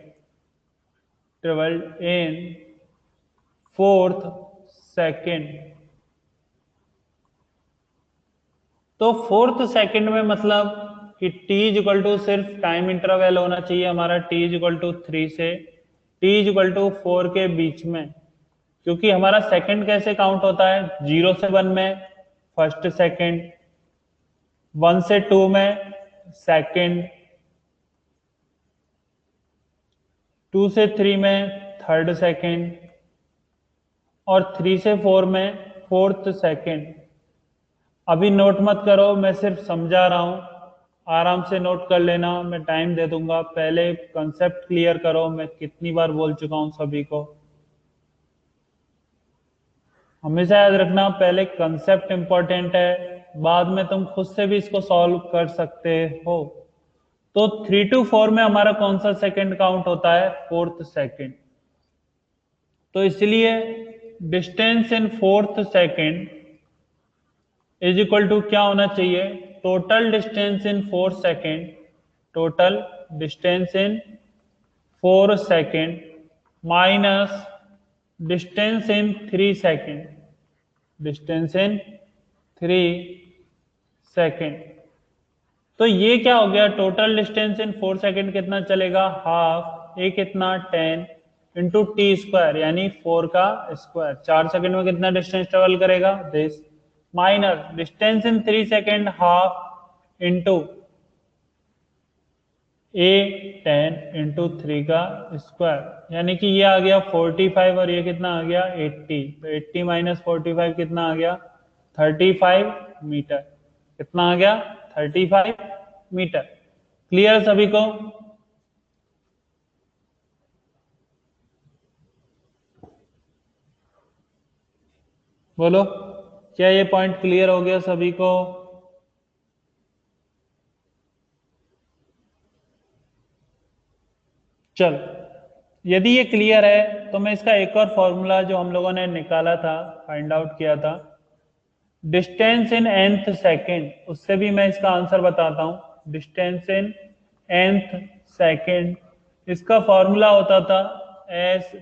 traveled in fourth second। तो फोर्थ सेकंड में मतलब कि t इज इक्वल टू सिर्फ टाइम इंटरवल होना चाहिए हमारा, t इज इक्वल टू 3 से t इज इक्वल टू 4 के बीच में, क्योंकि हमारा सेकंड कैसे काउंट होता है, 0 से 1 में फर्स्ट सेकंड, 1 से 2 में सेकंड, 2 से 3 में थर्ड सेकंड, और 3 से 4 में फोर्थ सेकंड। अभी नोट मत करो, मैं सिर्फ समझा रहा हूं, आराम से नोट कर लेना, मैं टाइम दे दूंगा। पहले कंसेप्ट क्लियर करो, मैं कितनी बार बोल चुका हूं सभी को। हमेशा याद रखना, पहले कंसेप्ट इंपॉर्टेंट है, बाद में तुम खुद से भी इसको सॉल्व कर सकते हो। तो 3 to 4 में हमारा कौन सा सेकंड काउंट होता है, फोर्थ सेकंड। तो इसलिए distance in fourth second is equal to क्या होना चाहिए, total distance in 4 second, total distance in 4 second minus distance in 3 second, distance in 3 second. तो ये क्या हो गया, टोटल डिस्टेंस इन 4 सेकंड कितना चलेगा, हाफ ए कितना 10 इंटू टी स्क्वायर, यानी 4 का स्क्वायर। 4 सेकंड में कितना डिस्टेंस ट्रेवल करेगा this, minus distance in 3 second half into A 10 into 3 का स्क्वायर, यानी कि ये आ गया 45 और ये कितना आ गया 80। तो 80 माइनस 45 कितना आ गया 35 मीटर। कितना आ गया 35 मीटर। क्लियर सभी को? बोलो, क्या ये पॉइंट क्लियर हो गया सभी को? चल, यदि ये क्लियर है तो मैं इसका एक और फॉर्मूला जो हम लोगों ने निकाला था, फाइंड आउट किया था, डिस्टेंस इन nth सेकेंड, उससे भी मैं इसका आंसर बताता हूं। डिस्टेंस इन nth सेकेंड, इसका फॉर्मूला होता था s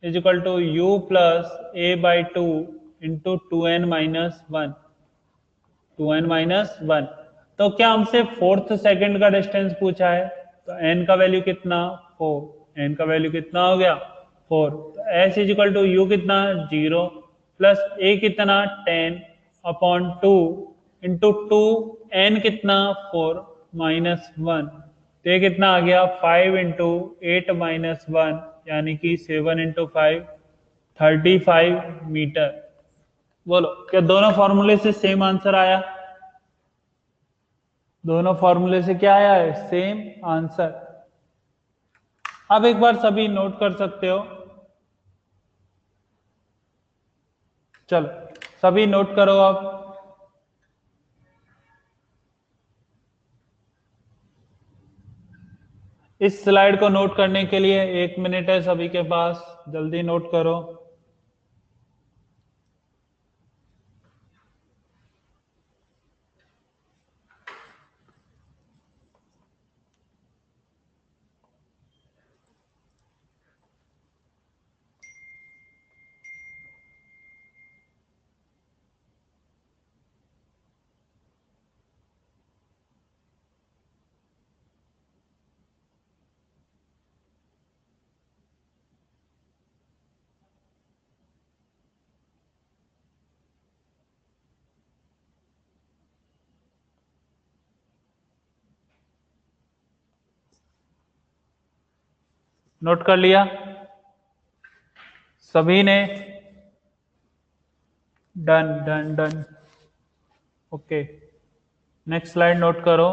is equal to u plus a by two into 2n minus 1, 2n minus 1। तो क्या हमसे फोर्थ सेकंड का डिस्टेंस पूछा है, तो n का वैल्यू कितना 4, n का वैल्यू कितना हो गया 4। तो s is equal to u कितना 0 प्लस ए कितना 10 अपॉन 2 इंटू 2 n कितना 4 माइनस 1। तो ये कितना आ गया 5 इंटू 8 माइनस 1, यानी कि 7 इंटू 5 35 मीटर। बोलो, क्या दोनों फॉर्मूले से सेम आंसर आया? दोनों फॉर्मूले से क्या आया है, सेम आंसर। अब एक बार सभी नोट कर सकते हो, चलो सभी नोट करो अब। इस स्लाइड को नोट करने के लिए 1 मिनट है सभी के पास, जल्दी नोट करो। नोट कर लिया सभी ने? Done done done. Okay, next slide note करो।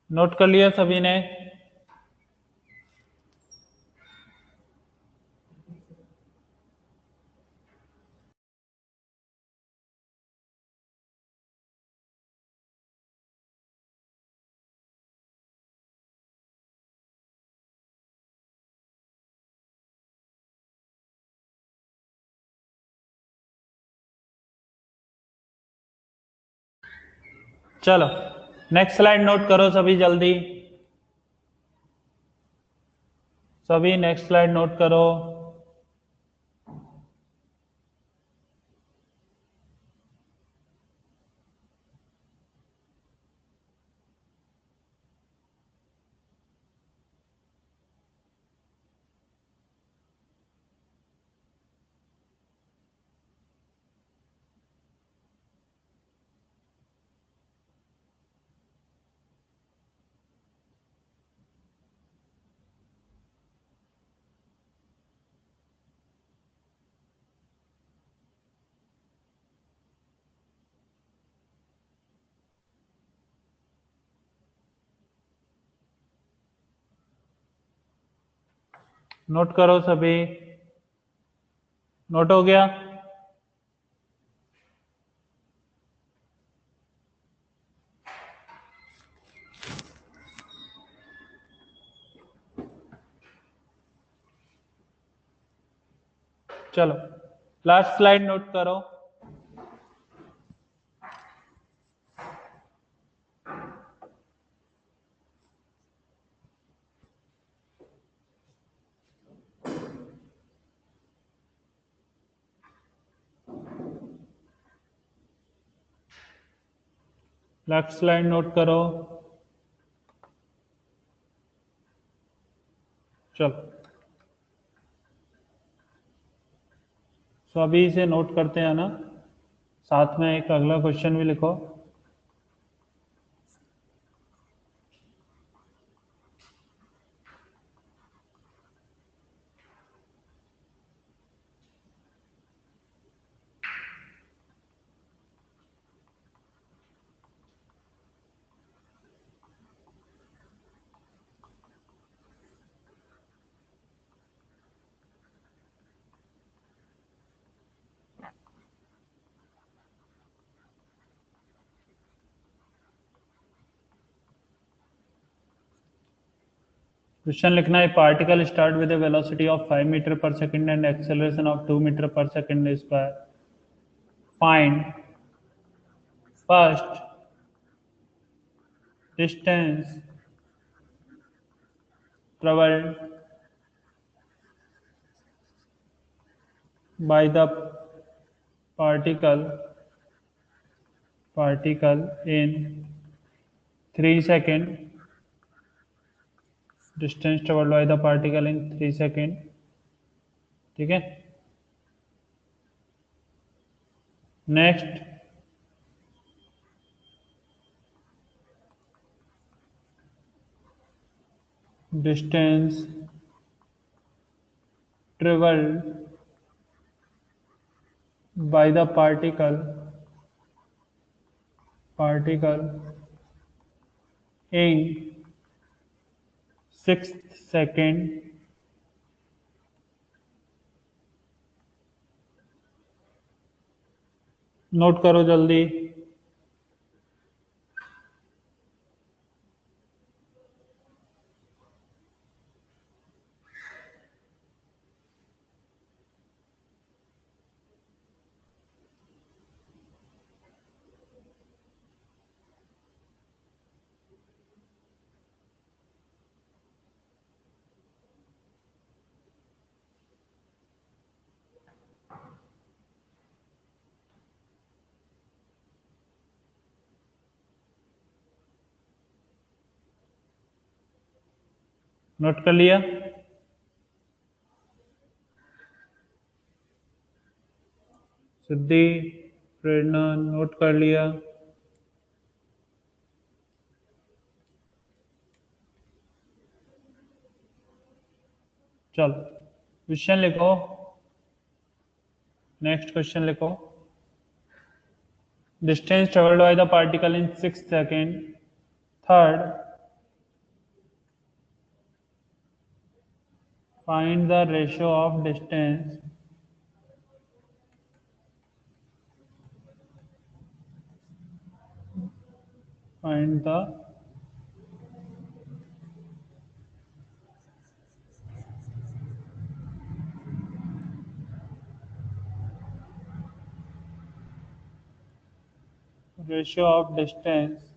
नोट कर लिया सभी ने? चलो नेक्स्ट स्लाइड नोट करो सभी जल्दी। सभी नेक्स्ट स्लाइड नोट करो। नोट करो सभी। नोट हो गया? चलो लास्ट स्लाइड नोट करो। लास्ट स्लाइड नोट करो। चलो सभी से नोट करते हैं ना, साथ में एक अगला क्वेश्चन भी लिखो। क्वेश्चन लिखना है, particle start with a velocity of 5 meter per second and acceleration of 2 metre per second square. Find first distance travelled by the particle in 3 second, distance traveled by the particle in 3 second. ठीक है, next distance traveled by the particle in 6 second, note करो जल्दी। नोट कर लिया? सिद्धि, प्रेरणा, नोट कर लिया? चल क्वेश्चन लिखो, नेक्स्ट क्वेश्चन लिखो। Distance travelled by the particle in 6 second. Third, find the ratio of distance find the ratio of distance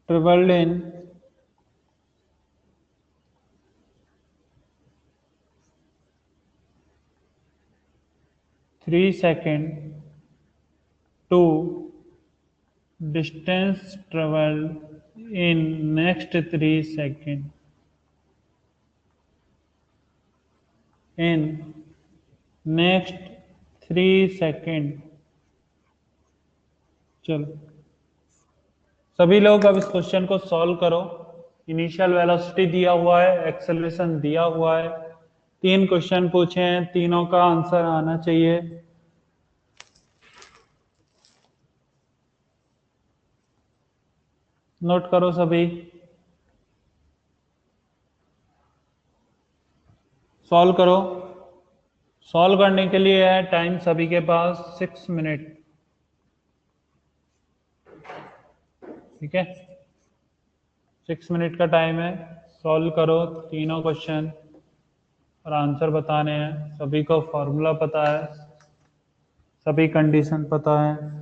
travelled in 3 second to distance travelled in next 3 second in next 3 second. चलो सभी लोग अब इस क्वेश्चन को सॉल्व करो। इनिशियल वेलोसिटी दिया हुआ है, एक्सेलरेशन दिया हुआ है, 3 क्वेश्चन पूछे हैं, तीनों का आंसर आना चाहिए। नोट करो सभी, सॉल्व करो। सॉल्व करने के लिए है टाइम सभी के पास 6 मिनट। ठीक है, 6 मिनट का टाइम है। सॉल्व करो तीनों क्वेश्चन और आंसर बताने हैं। सभी को फॉर्मूला पता है, सभी कंडीशन पता है।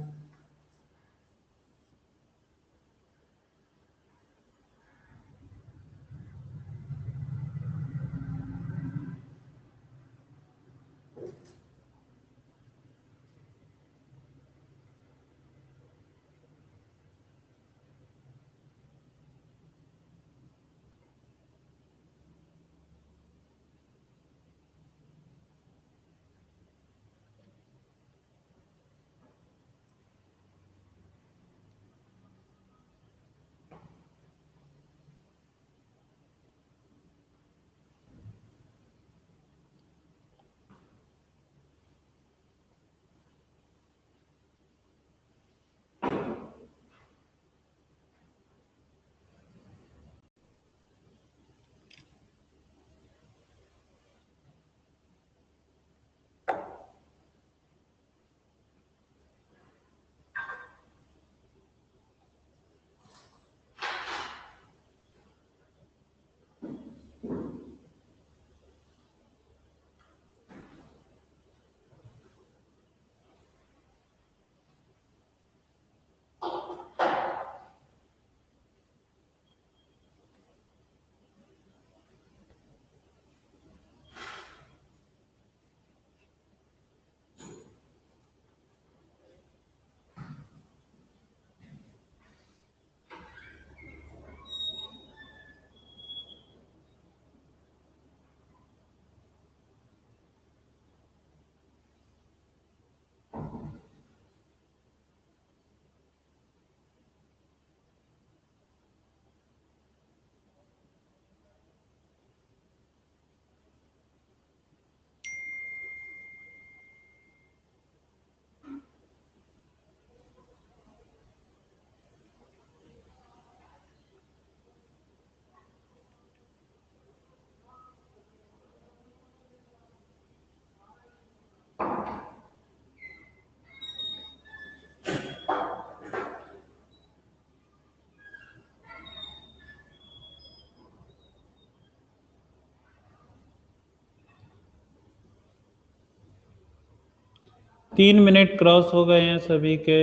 3 मिनट क्रॉस हो गए हैं सभी के।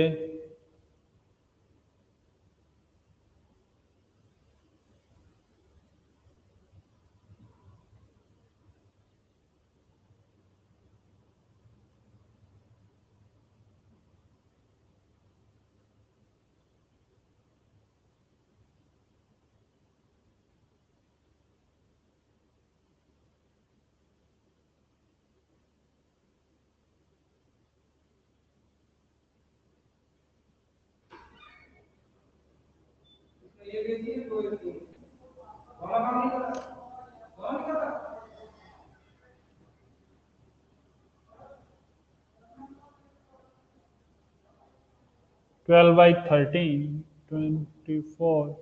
Twelve by 13, 24।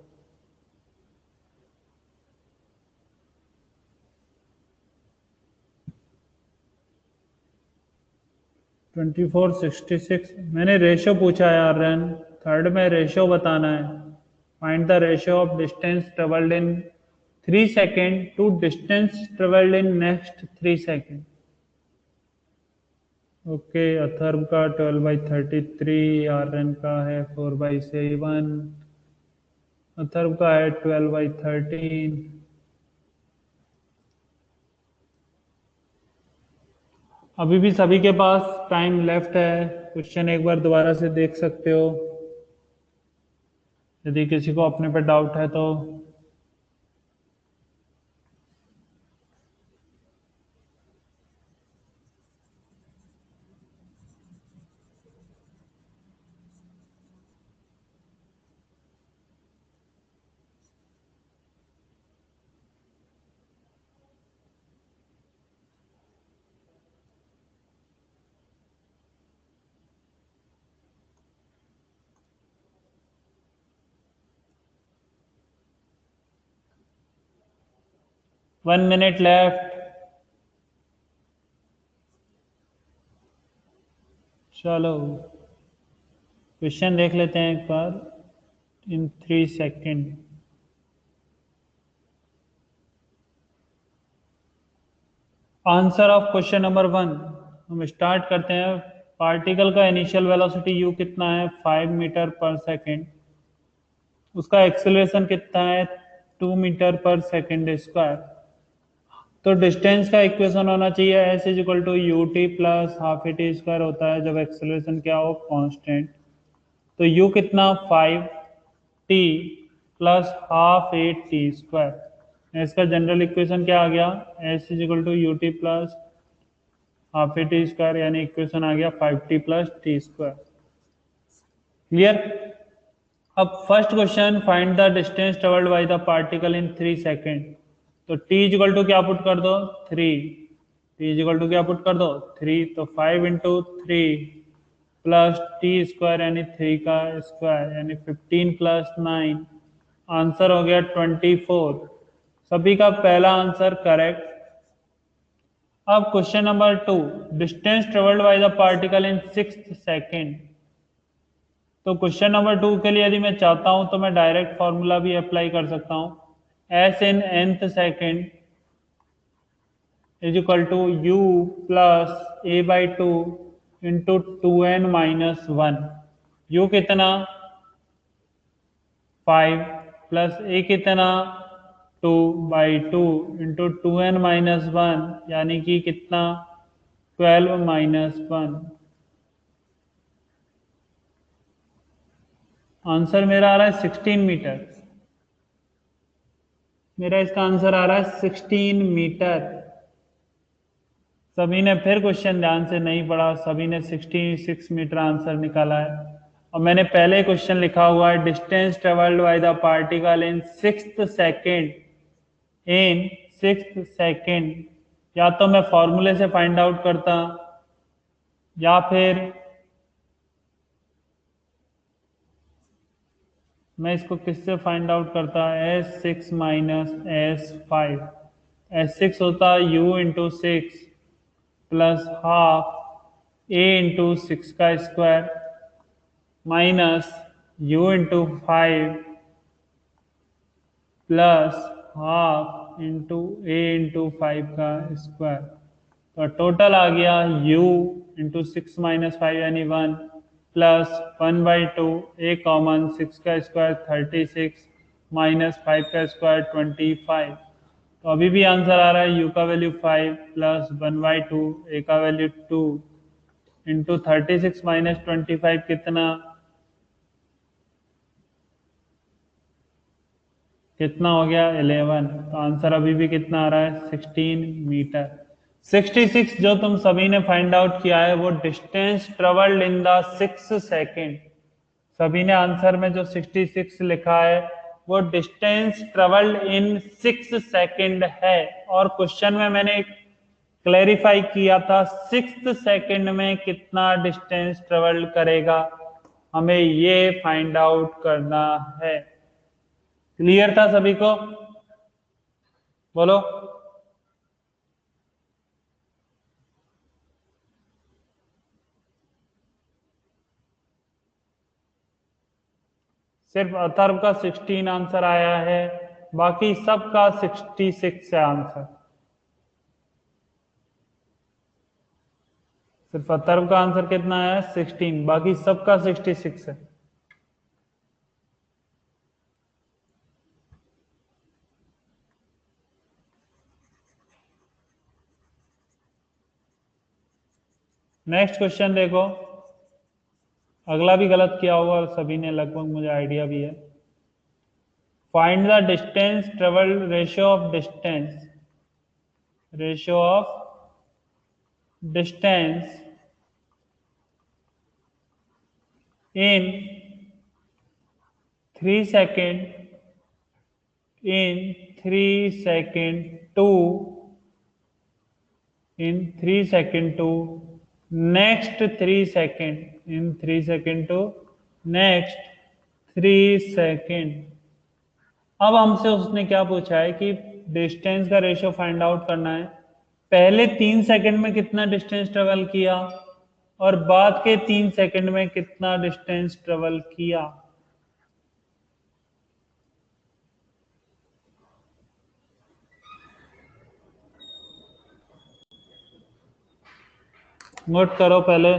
2466। मैंने रेशो पूछा है यार रन। थर्ड में रेशो बताना है। Find the ratio of distance travelled in 3 second to distance travelled in next 3 second. Okay, Atharva का 12/33, आर्यन का है 4/7, अथर्व का है 12/13। अभी भी सभी के पास टाइम लेफ्ट है। क्वेश्चन एक बार दोबारा से देख सकते हो यदि किसी को अपने पे डाउट है तो। 1 मिनट लेफ्ट। चलो क्वेश्चन देख लेते हैं एक बार इन 3 second. Answer of question number 1। हम स्टार्ट करते हैं। पार्टिकल का इनिशियल वेलोसिटी u कितना है? 5 मीटर पर सेकेंड। उसका एक्सेलरेशन कितना है? 2 मीटर पर सेकेंड स्क्वायर। तो डिस्टेंस का इक्वेशन होना चाहिए s is equal to U T plus half A T square होता है जब एक्सेलरेशन क्या हो? कांस्टेंट। तो u कितना? 5t plus half A T square. इसका जनरल इक्वेशन क्या आ गया? S is equal to U T plus half A T square, यानी इक्वेशन आ गया 5t plus T square. Clear? अब first question, find the distance travelled by the particle in 3 second. तो t इक्वल टू क्या पुट कर दो? 3। t इक्वल टू क्या पुट कर दो? 3। तो 5 × 3 प्लस टी स्क्वायर यानी 3 का स्क्वायर यानी 15 प्लस 9। आंसर हो गया 24। सभी का पहला आंसर करेक्ट। अब question number 2, distance travelled by the particle in 6 second. तो क्वेश्चन नंबर 2 के लिए यदि मैं चाहता हूं तो मैं डायरेक्ट फॉर्मूला भी अप्लाई कर सकता हूं। S in nth second is equal to u plus a/2 into 2n-1। U कितना? 5 प्लस ए कितना? 2/2 इंटू 2n-1 यानी कि कितना? 12-1। आंसर मेरा आ रहा है 16 मीटर। मेरा इसका आंसर आ रहा है 16 मीटर। सभी ने फिर क्वेश्चन ध्यान से नहीं पढ़ा, सभी ने 66 मीटर आंसर निकाला है। और मैंने पहले क्वेश्चन लिखा हुआ है distance travelled by the particle in 6 second. In 6 second. या तो मैं फॉर्मूले से फाइंड आउट करता या फिर मैं इसको किससे फाइंड आउट करता? S6 minus S5। S6 होता u into 6 plus half a into 6 का square minus u into 5 plus half into a into 5 का स्क्वायर। तो टोटल आ गया u इंटू 6 - 5 यानी 1 प्लस 1/2 ए कॉमन 6 का स्क्वायर 36 माइनस 5 का स्क्वायर 25। तो अभी भी आंसर आ रहा है u का वैल्यू 5 प्लस 1/2 ए का वैल्यू 2 इंटू 36 माइनस 25 कितना कितना हो गया 11। तो आंसर अभी भी कितना आ रहा है 16 मीटर। 66 जो तुम सभी ने फाइंड आउट किया है वो distance travelled in the 6 second. सभी ने आंसर में जो 66 लिखा है वो डिस्टेंस ट्रेवल्ड इन 6 सेकेंड है। और क्वेश्चन में मैंने क्लेरिफाई किया था 6 सेकेंड में कितना डिस्टेंस ट्रेवल्ड करेगा, हमें ये फाइंड आउट करना है। क्लियर था सभी को? बोलो। सिर्फ अथर्व का 16 आंसर आया है, बाकी सबका 66 है आंसर। सिर्फ अथर्व का आंसर कितना है 16, बाकी सबका 66 है। नेक्स्ट क्वेश्चन देखो, अगला भी गलत किया होगा और सभी ने लगभग, मुझे आइडिया भी है। Find the distance travel ratio of distance in 3 second in 3 seconds to in 3 seconds to next 3 seconds in 3 seconds to next 3 seconds। अब हमसे उसने क्या पूछा है कि डिस्टेंस का रेशियो फाइंड आउट करना है। पहले 3 सेकंड में कितना डिस्टेंस ट्रेवल किया और बाद के 3 सेकंड में कितना डिस्टेंस ट्रेवल किया। नोट करो पहले।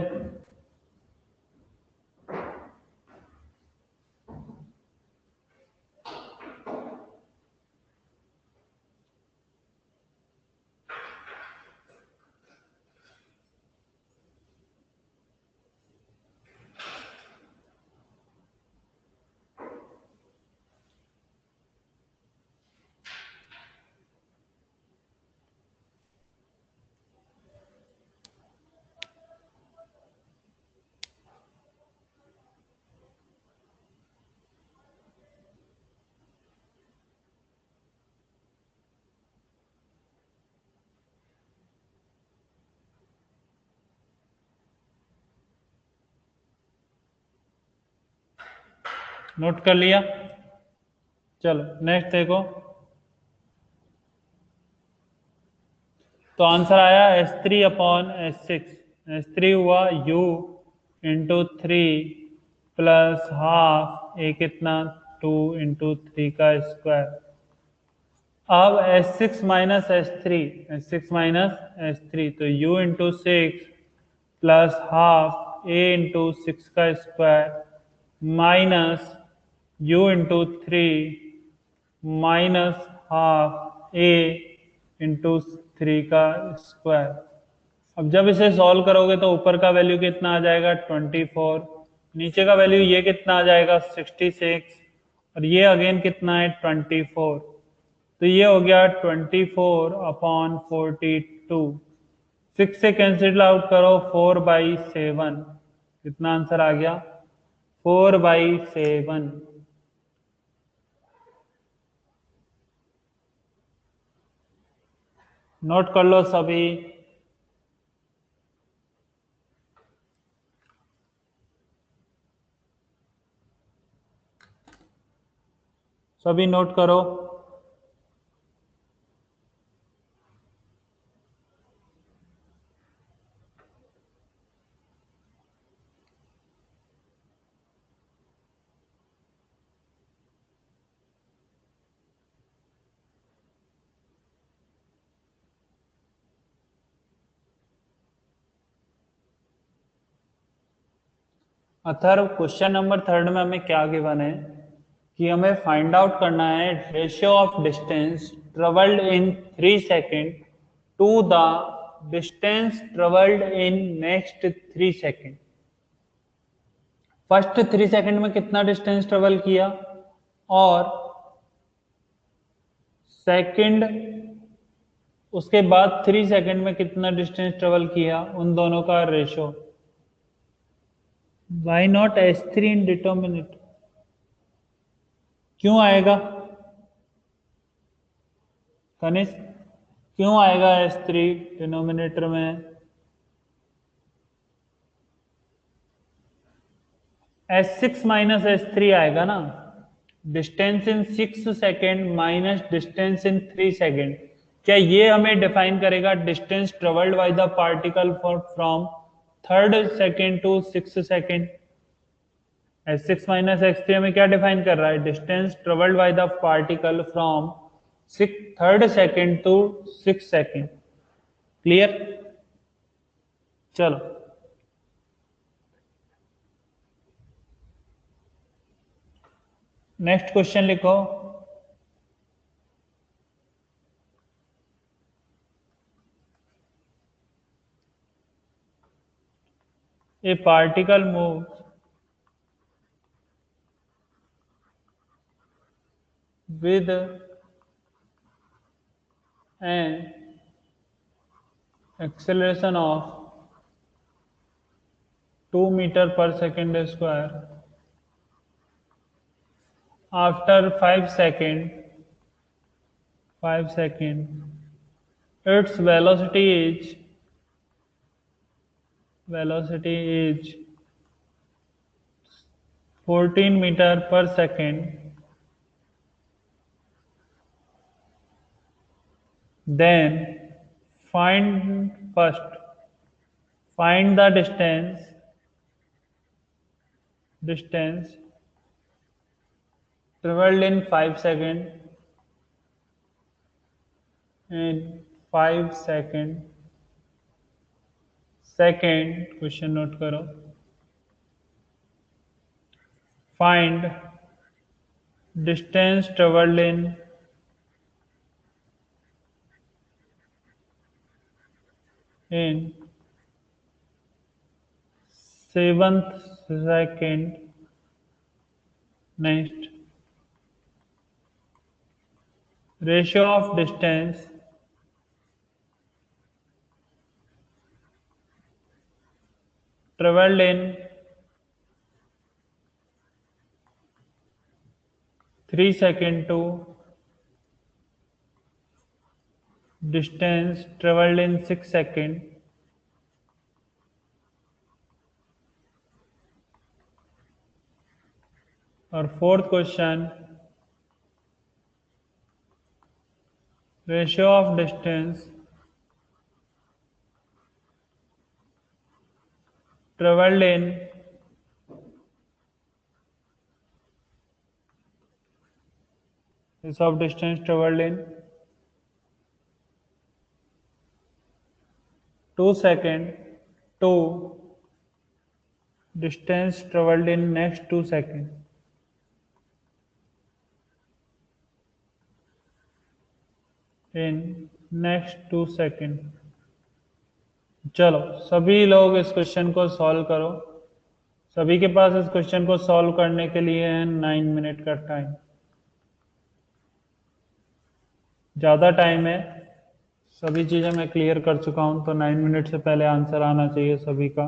नोट कर लिया? चलो नेक्स्ट देखो। तो आंसर आया S3/S6। S3 हुआ u into 3 plus half a कितना 2 इंटू 3 का स्क्वायर। अब S6 - S3 तो u into 6 plus half A into 6 का square minus u into 3 minus half A into 3 का स्क्वायर। अब जब इसे सॉल्व करोगे तो ऊपर का वैल्यू कितना आ जाएगा 24, नीचे का वैल्यू ये कितना आ जाएगा 66 और ये अगेन कितना है 24। तो ये हो गया 24/42। 6 से कैंसिल आउट करो 4/7। कितना आंसर आ गया 4/7। नोट कर लो सभी। सभी नोट करो। अथर्व, क्वेश्चन नंबर थर्ड में हमें क्या गिवन है कि हमें फाइंड आउट करना है ratio of distance travelled in 3 second to the distance travelled in next 3 second. First 3 second में कितना डिस्टेंस ट्रेवल किया और सेकंड उसके बाद 3 सेकेंड में कितना डिस्टेंस ट्रेवल किया, उन दोनों का ratio. Why not S3 in determinant? क्यों आएगा कनिष्क, क्यों आएगा S3 डिनोमिनेटर में? S6 माइनस S3 आएगा ना। Distance in 6 second minus distance in 3 second, क्या ये हमें डिफाइन करेगा distance travelled by the particle from third second to 6 second? S6 minus S3 हमें क्या डिफाइन कर रहा है? Distance travelled by the particle from third second to 6 second. Clear? चलो नेक्स्ट क्वेश्चन लिखो। A particle move with an acceleration of 2 meter per second square after 5 second its velocity is 14 meter per second, then first find the distance traveled in 5 seconds and 5 second। Second question note करो। Find distance travelled in 7th second. Next, ratio of distance travelled in 3 second to distance travelled in 6 second. और fourth question, ratio of distance travelled in of distance traveled in 2 seconds to distance traveled in next 2 seconds। in next 2 seconds। चलो सभी लोग इस क्वेश्चन को सॉल्व करो। सभी के पास इस क्वेश्चन को सॉल्व करने के लिए है 9 मिनट का टाइम। ज़्यादा टाइम है, सभी चीज़ें मैं क्लियर कर चुका हूं, तो 9 मिनट से पहले आंसर आना चाहिए सभी का।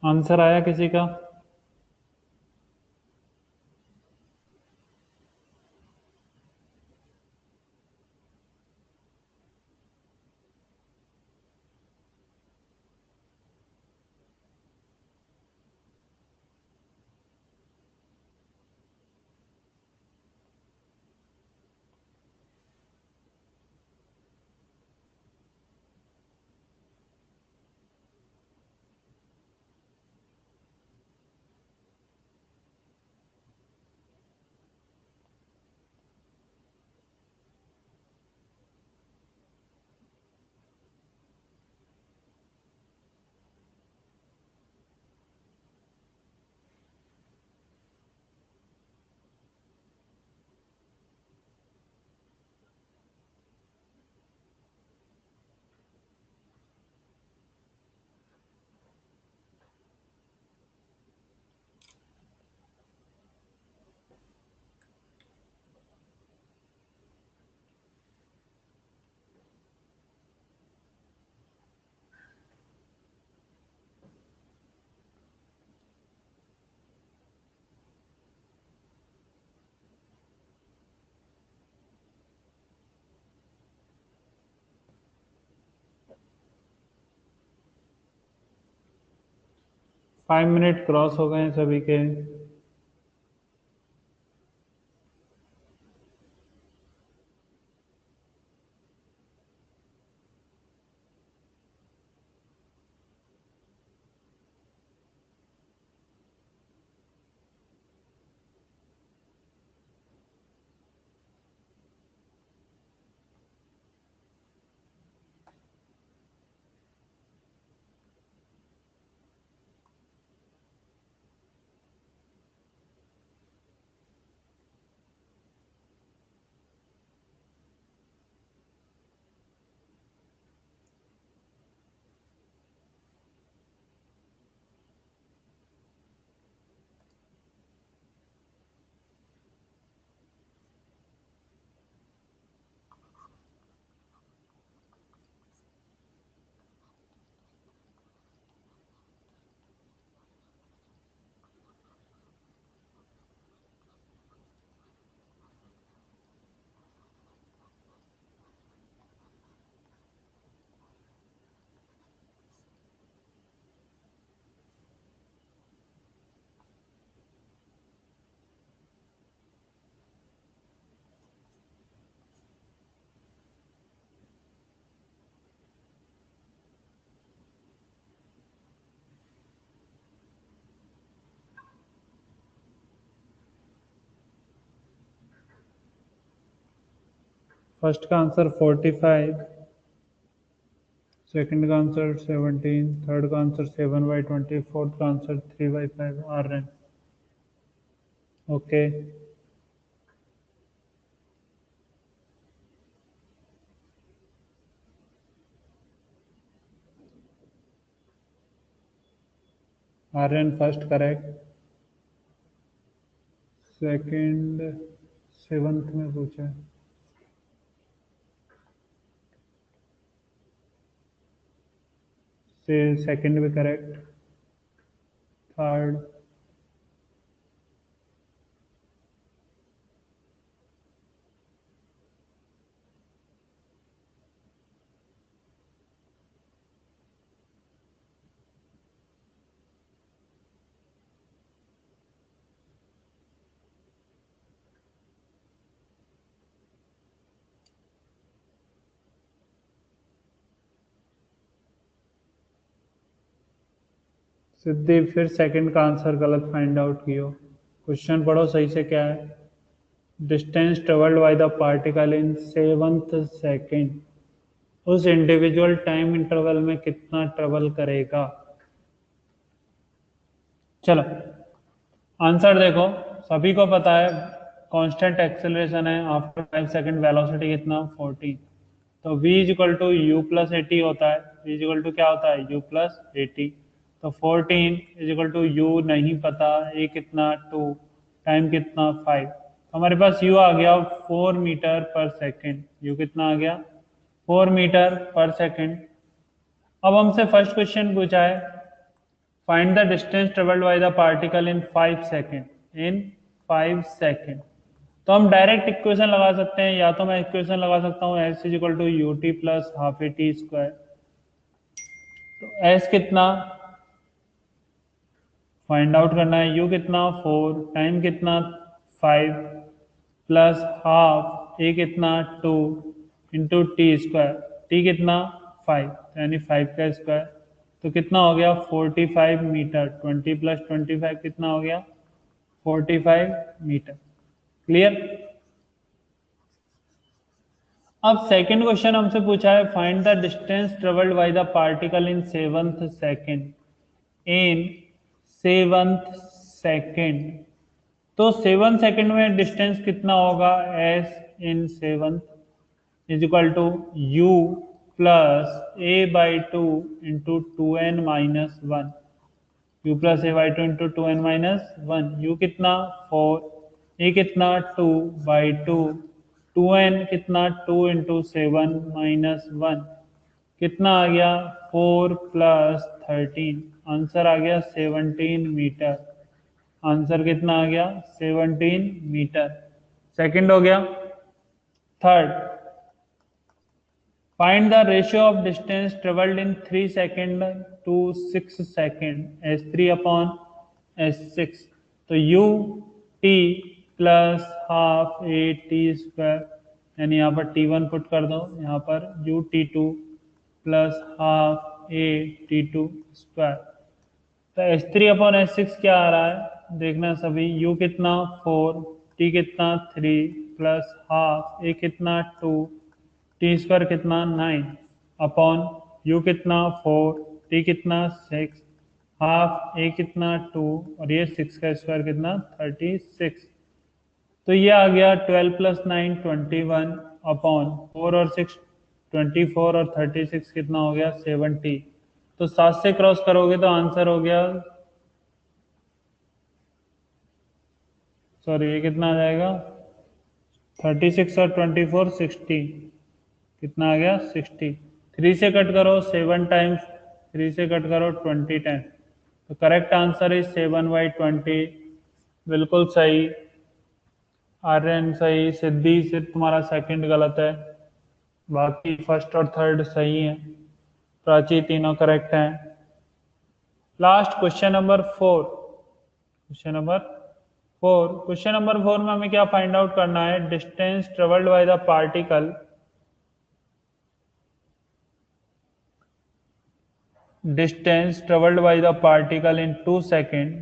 आंसर आया किसी का? फाइव मिनट क्रॉस हो गए हैं सभी के। फर्स्ट का आंसर 45, सेकंड का आंसर 17, थर्ड का आंसर 7/20, फोर्थ का आंसर 3/5 आ रहे हैं। Okay, Aryan first correct. Second 7th में पूछा है, से सेकंड भी करेक्ट। थर्ड, सिद्धि फिर सेकंड का आंसर गलत फाइंड आउट कियो। क्वेश्चन पढ़ो सही से क्या है। Distance travelled by the particle in 7th second, उस इंडिविजुअल टाइम इंटरवल में कितना ट्रेवल करेगा। चलो आंसर देखो, सभी को पता है कांस्टेंट एक्सेलरेशन है, आफ्टर 5 सेकंड वेलोसिटी कितना 14, तो v is equal to u plus a t होता है। v इजिकल टू क्या होता है, u प्लस एटी। तो 14 इजिकल टू यू नहीं पता, ए कितना 2, टाइम कितना 5, तो हमारे पास u आ गया 4 मीटर पर सेकेंड। u कितना आ गया 4 मीटर पर सेकेंड। अब हमसे फर्स्ट क्वेश्चन पूछा है find the distance travelled by the particle in 5 second. In 5 second. तो हम डायरेक्ट इक्वेशन लगा सकते हैं, या तो मैं इक्वेशन लगा सकता हूँ s is equal to U T plus half A T square. तो एस कितना फाइंड आउट करना है, यू कितना 4, टाइम कितना 5 प्लस हाफ ए कितना 2 इंटू टी स्क्वायर, टी कितना 5 यानी 5 का स्क्वायर। तो कितना हो गया 45 मीटर। 20 प्लस 25 कितना हो गया 45 मीटर। क्लियर। अब सेकंड क्वेश्चन हमसे पूछा है find the distance travelled by the particle in 7th second. In 7th second. तो 7 सेकेंड में डिस्टेंस कितना होगा, s in 7 is equal to u plus a by 2 into 2n-1। U plus a by 2 into 2n-1। U कितना 4, ए कितना 2 बाई 2, 2n कितना 2 इंटू 7-1 कितना आ गया 4 प्लस 13। आंसर आ गया 17 मीटर। आंसर कितना आ गया 17 मीटर। सेकंड हो गया। Third, find the ratio of distance travelled in 3 second to 6 second s3 upon s6। तो u t plus half A T square, यानी यहाँ पर t1 पुट कर दो, यहाँ पर u t2 प्लस हाफ ए टी2 स्क्वायर। तो S3 अपॉन S6 क्या आ रहा है देखना सभी। U कितना 4, T कितना 3 प्लस हाफ ए कितना 2, टी स्क्वायर कितना 9 अपॉन U कितना 4, T कितना 6, हाफ ए कितना 2 और ये 6 का स्क्वायर कितना 36। तो ये आ गया 12 प्लस 9 21 अपॉन 4 और 6 24 और 36 कितना हो गया 70। तो 7 से क्रॉस करोगे तो आंसर हो गया, सॉरी ये कितना आ जाएगा 36 और 24 60। कितना आ गया 60। 3 से कट करो 7 टाइम्स, 3 से कट करो 20 टाइम्स। तो करेक्ट आंसर इज 7/20। बिल्कुल सही। आर्यन सही, सिद्धि सिर्फ तुम्हारा सेकंड गलत है, बाकी फर्स्ट और थर्ड सही है। प्राची तीनों करेक्ट हैं। Last question number 4। Question number 4 में हमें क्या फाइंड आउट करना है, distance travelled by the particle. Distance traveled by the particle in 2 seconds.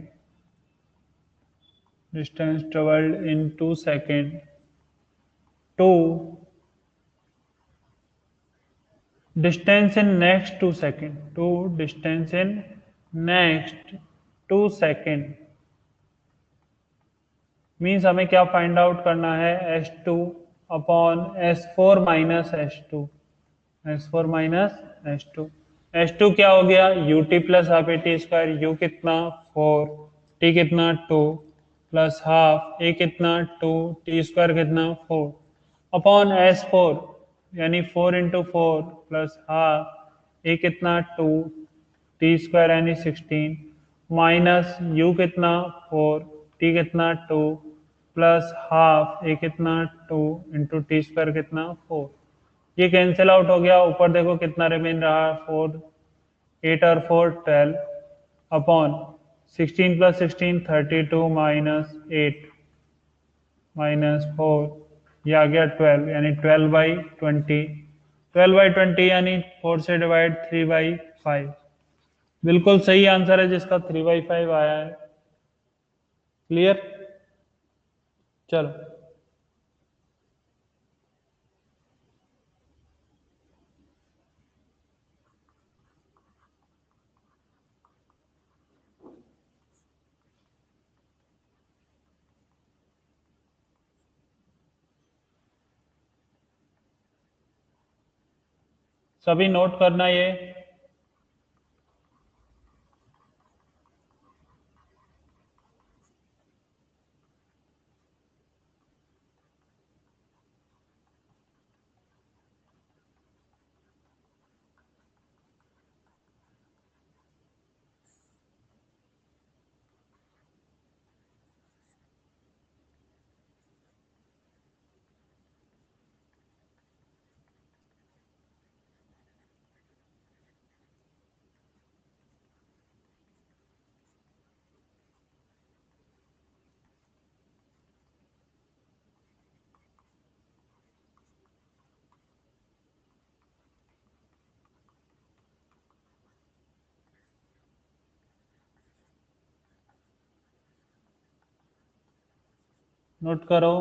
Distance traveled in 2 seconds to distance in next 2 seconds. To distance in next 2 seconds. Means हमें क्या फाइंड आउट करना है, S2 upon S4 minus S2। S4 minus S2। S2 क्या हो गया U T plus half A T square. U कितना 4, टी कितना 2 प्लस हाफ ए कितना 2, टी स्क्वायर कितना 4 अपॉन S4 यानी 4 इंटू 4 प्लस हाफ ए कितना 2, टी स्क्वायर यानी 16 माइनस यू कितना 4, टी कितना 2 प्लस हाफ ए कितना 2 इंटू टी स्क्वायर कितना 4। ये कैंसिल आउट हो गया। ऊपर देखो कितना रिमेन रहा 4, 8 और 4 12 अपॉन 16 प्लस 16 32 माइनस 8 माइनस 4, ये आ गया 12 यानी 12/20। 12/20 यानी 4 से डिवाइड 3/5। बिल्कुल सही आंसर है जिसका 3/5 आया है। क्लियर। चलो सभी नोट करना ये। नोट करो।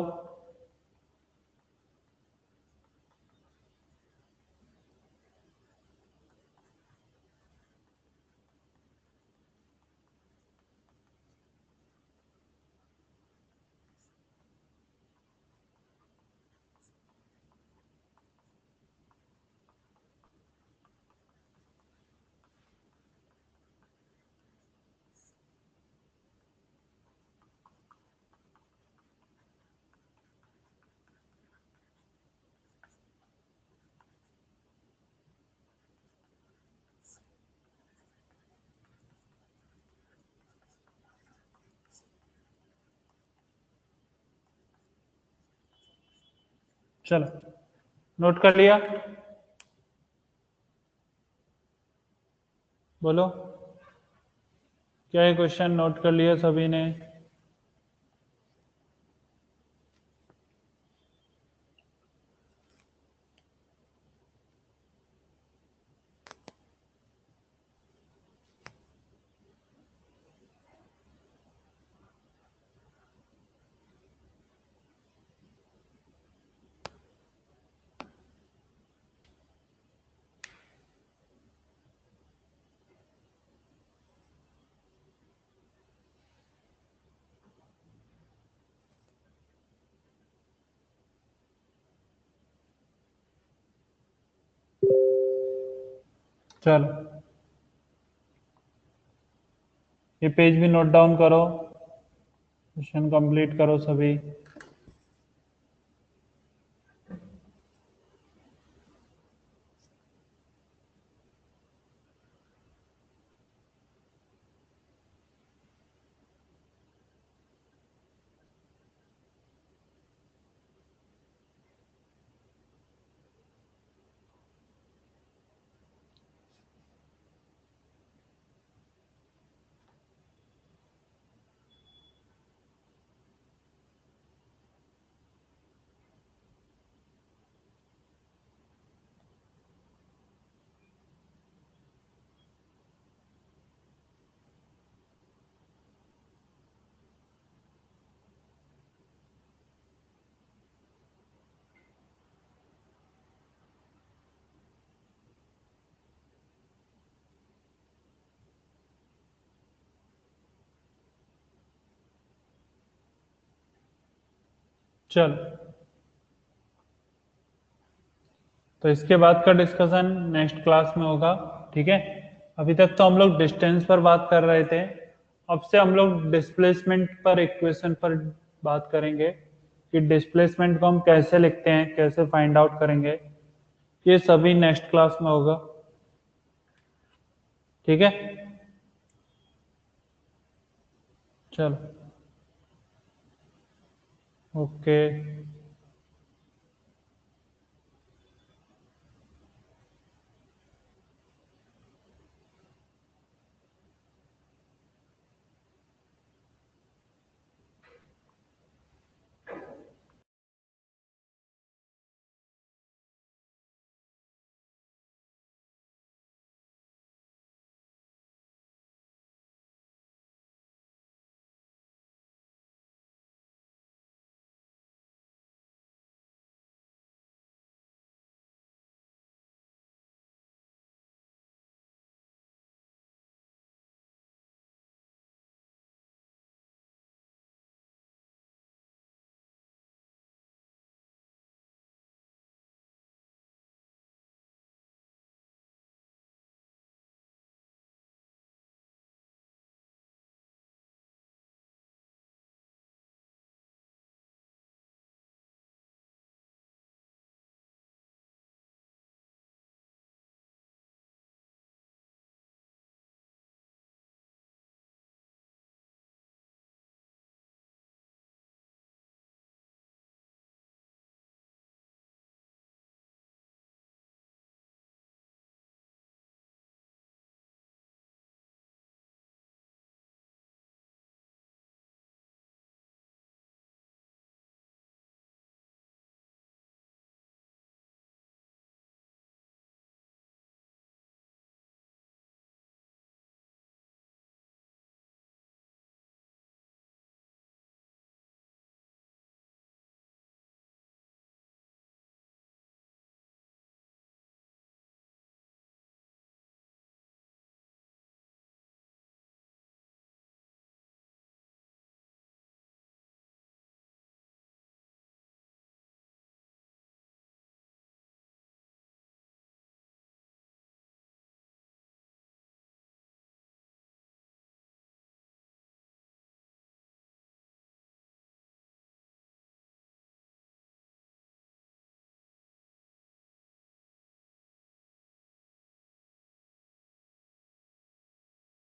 चलो, नोट कर लिया? बोलो, क्या ये क्वेश्चन नोट कर लिया सभी ने? चलो, ये पेज भी नोट डाउन करो, क्वेश्चन कंप्लीट करो सभी। चलो, तो इसके बाद का डिस्कशन नेक्स्ट क्लास में होगा, ठीक है? अभी तक तो हम लोग डिस्टेंस पर बात कर रहे थे, अब से हम लोग डिस्प्लेसमेंट पर, इक्वेशन पर बात करेंगे कि डिस्प्लेसमेंट को हम कैसे लिखते हैं, कैसे फाइंड आउट करेंगे। ये सभी नेक्स्ट क्लास में होगा, ठीक है? चलो, ओके।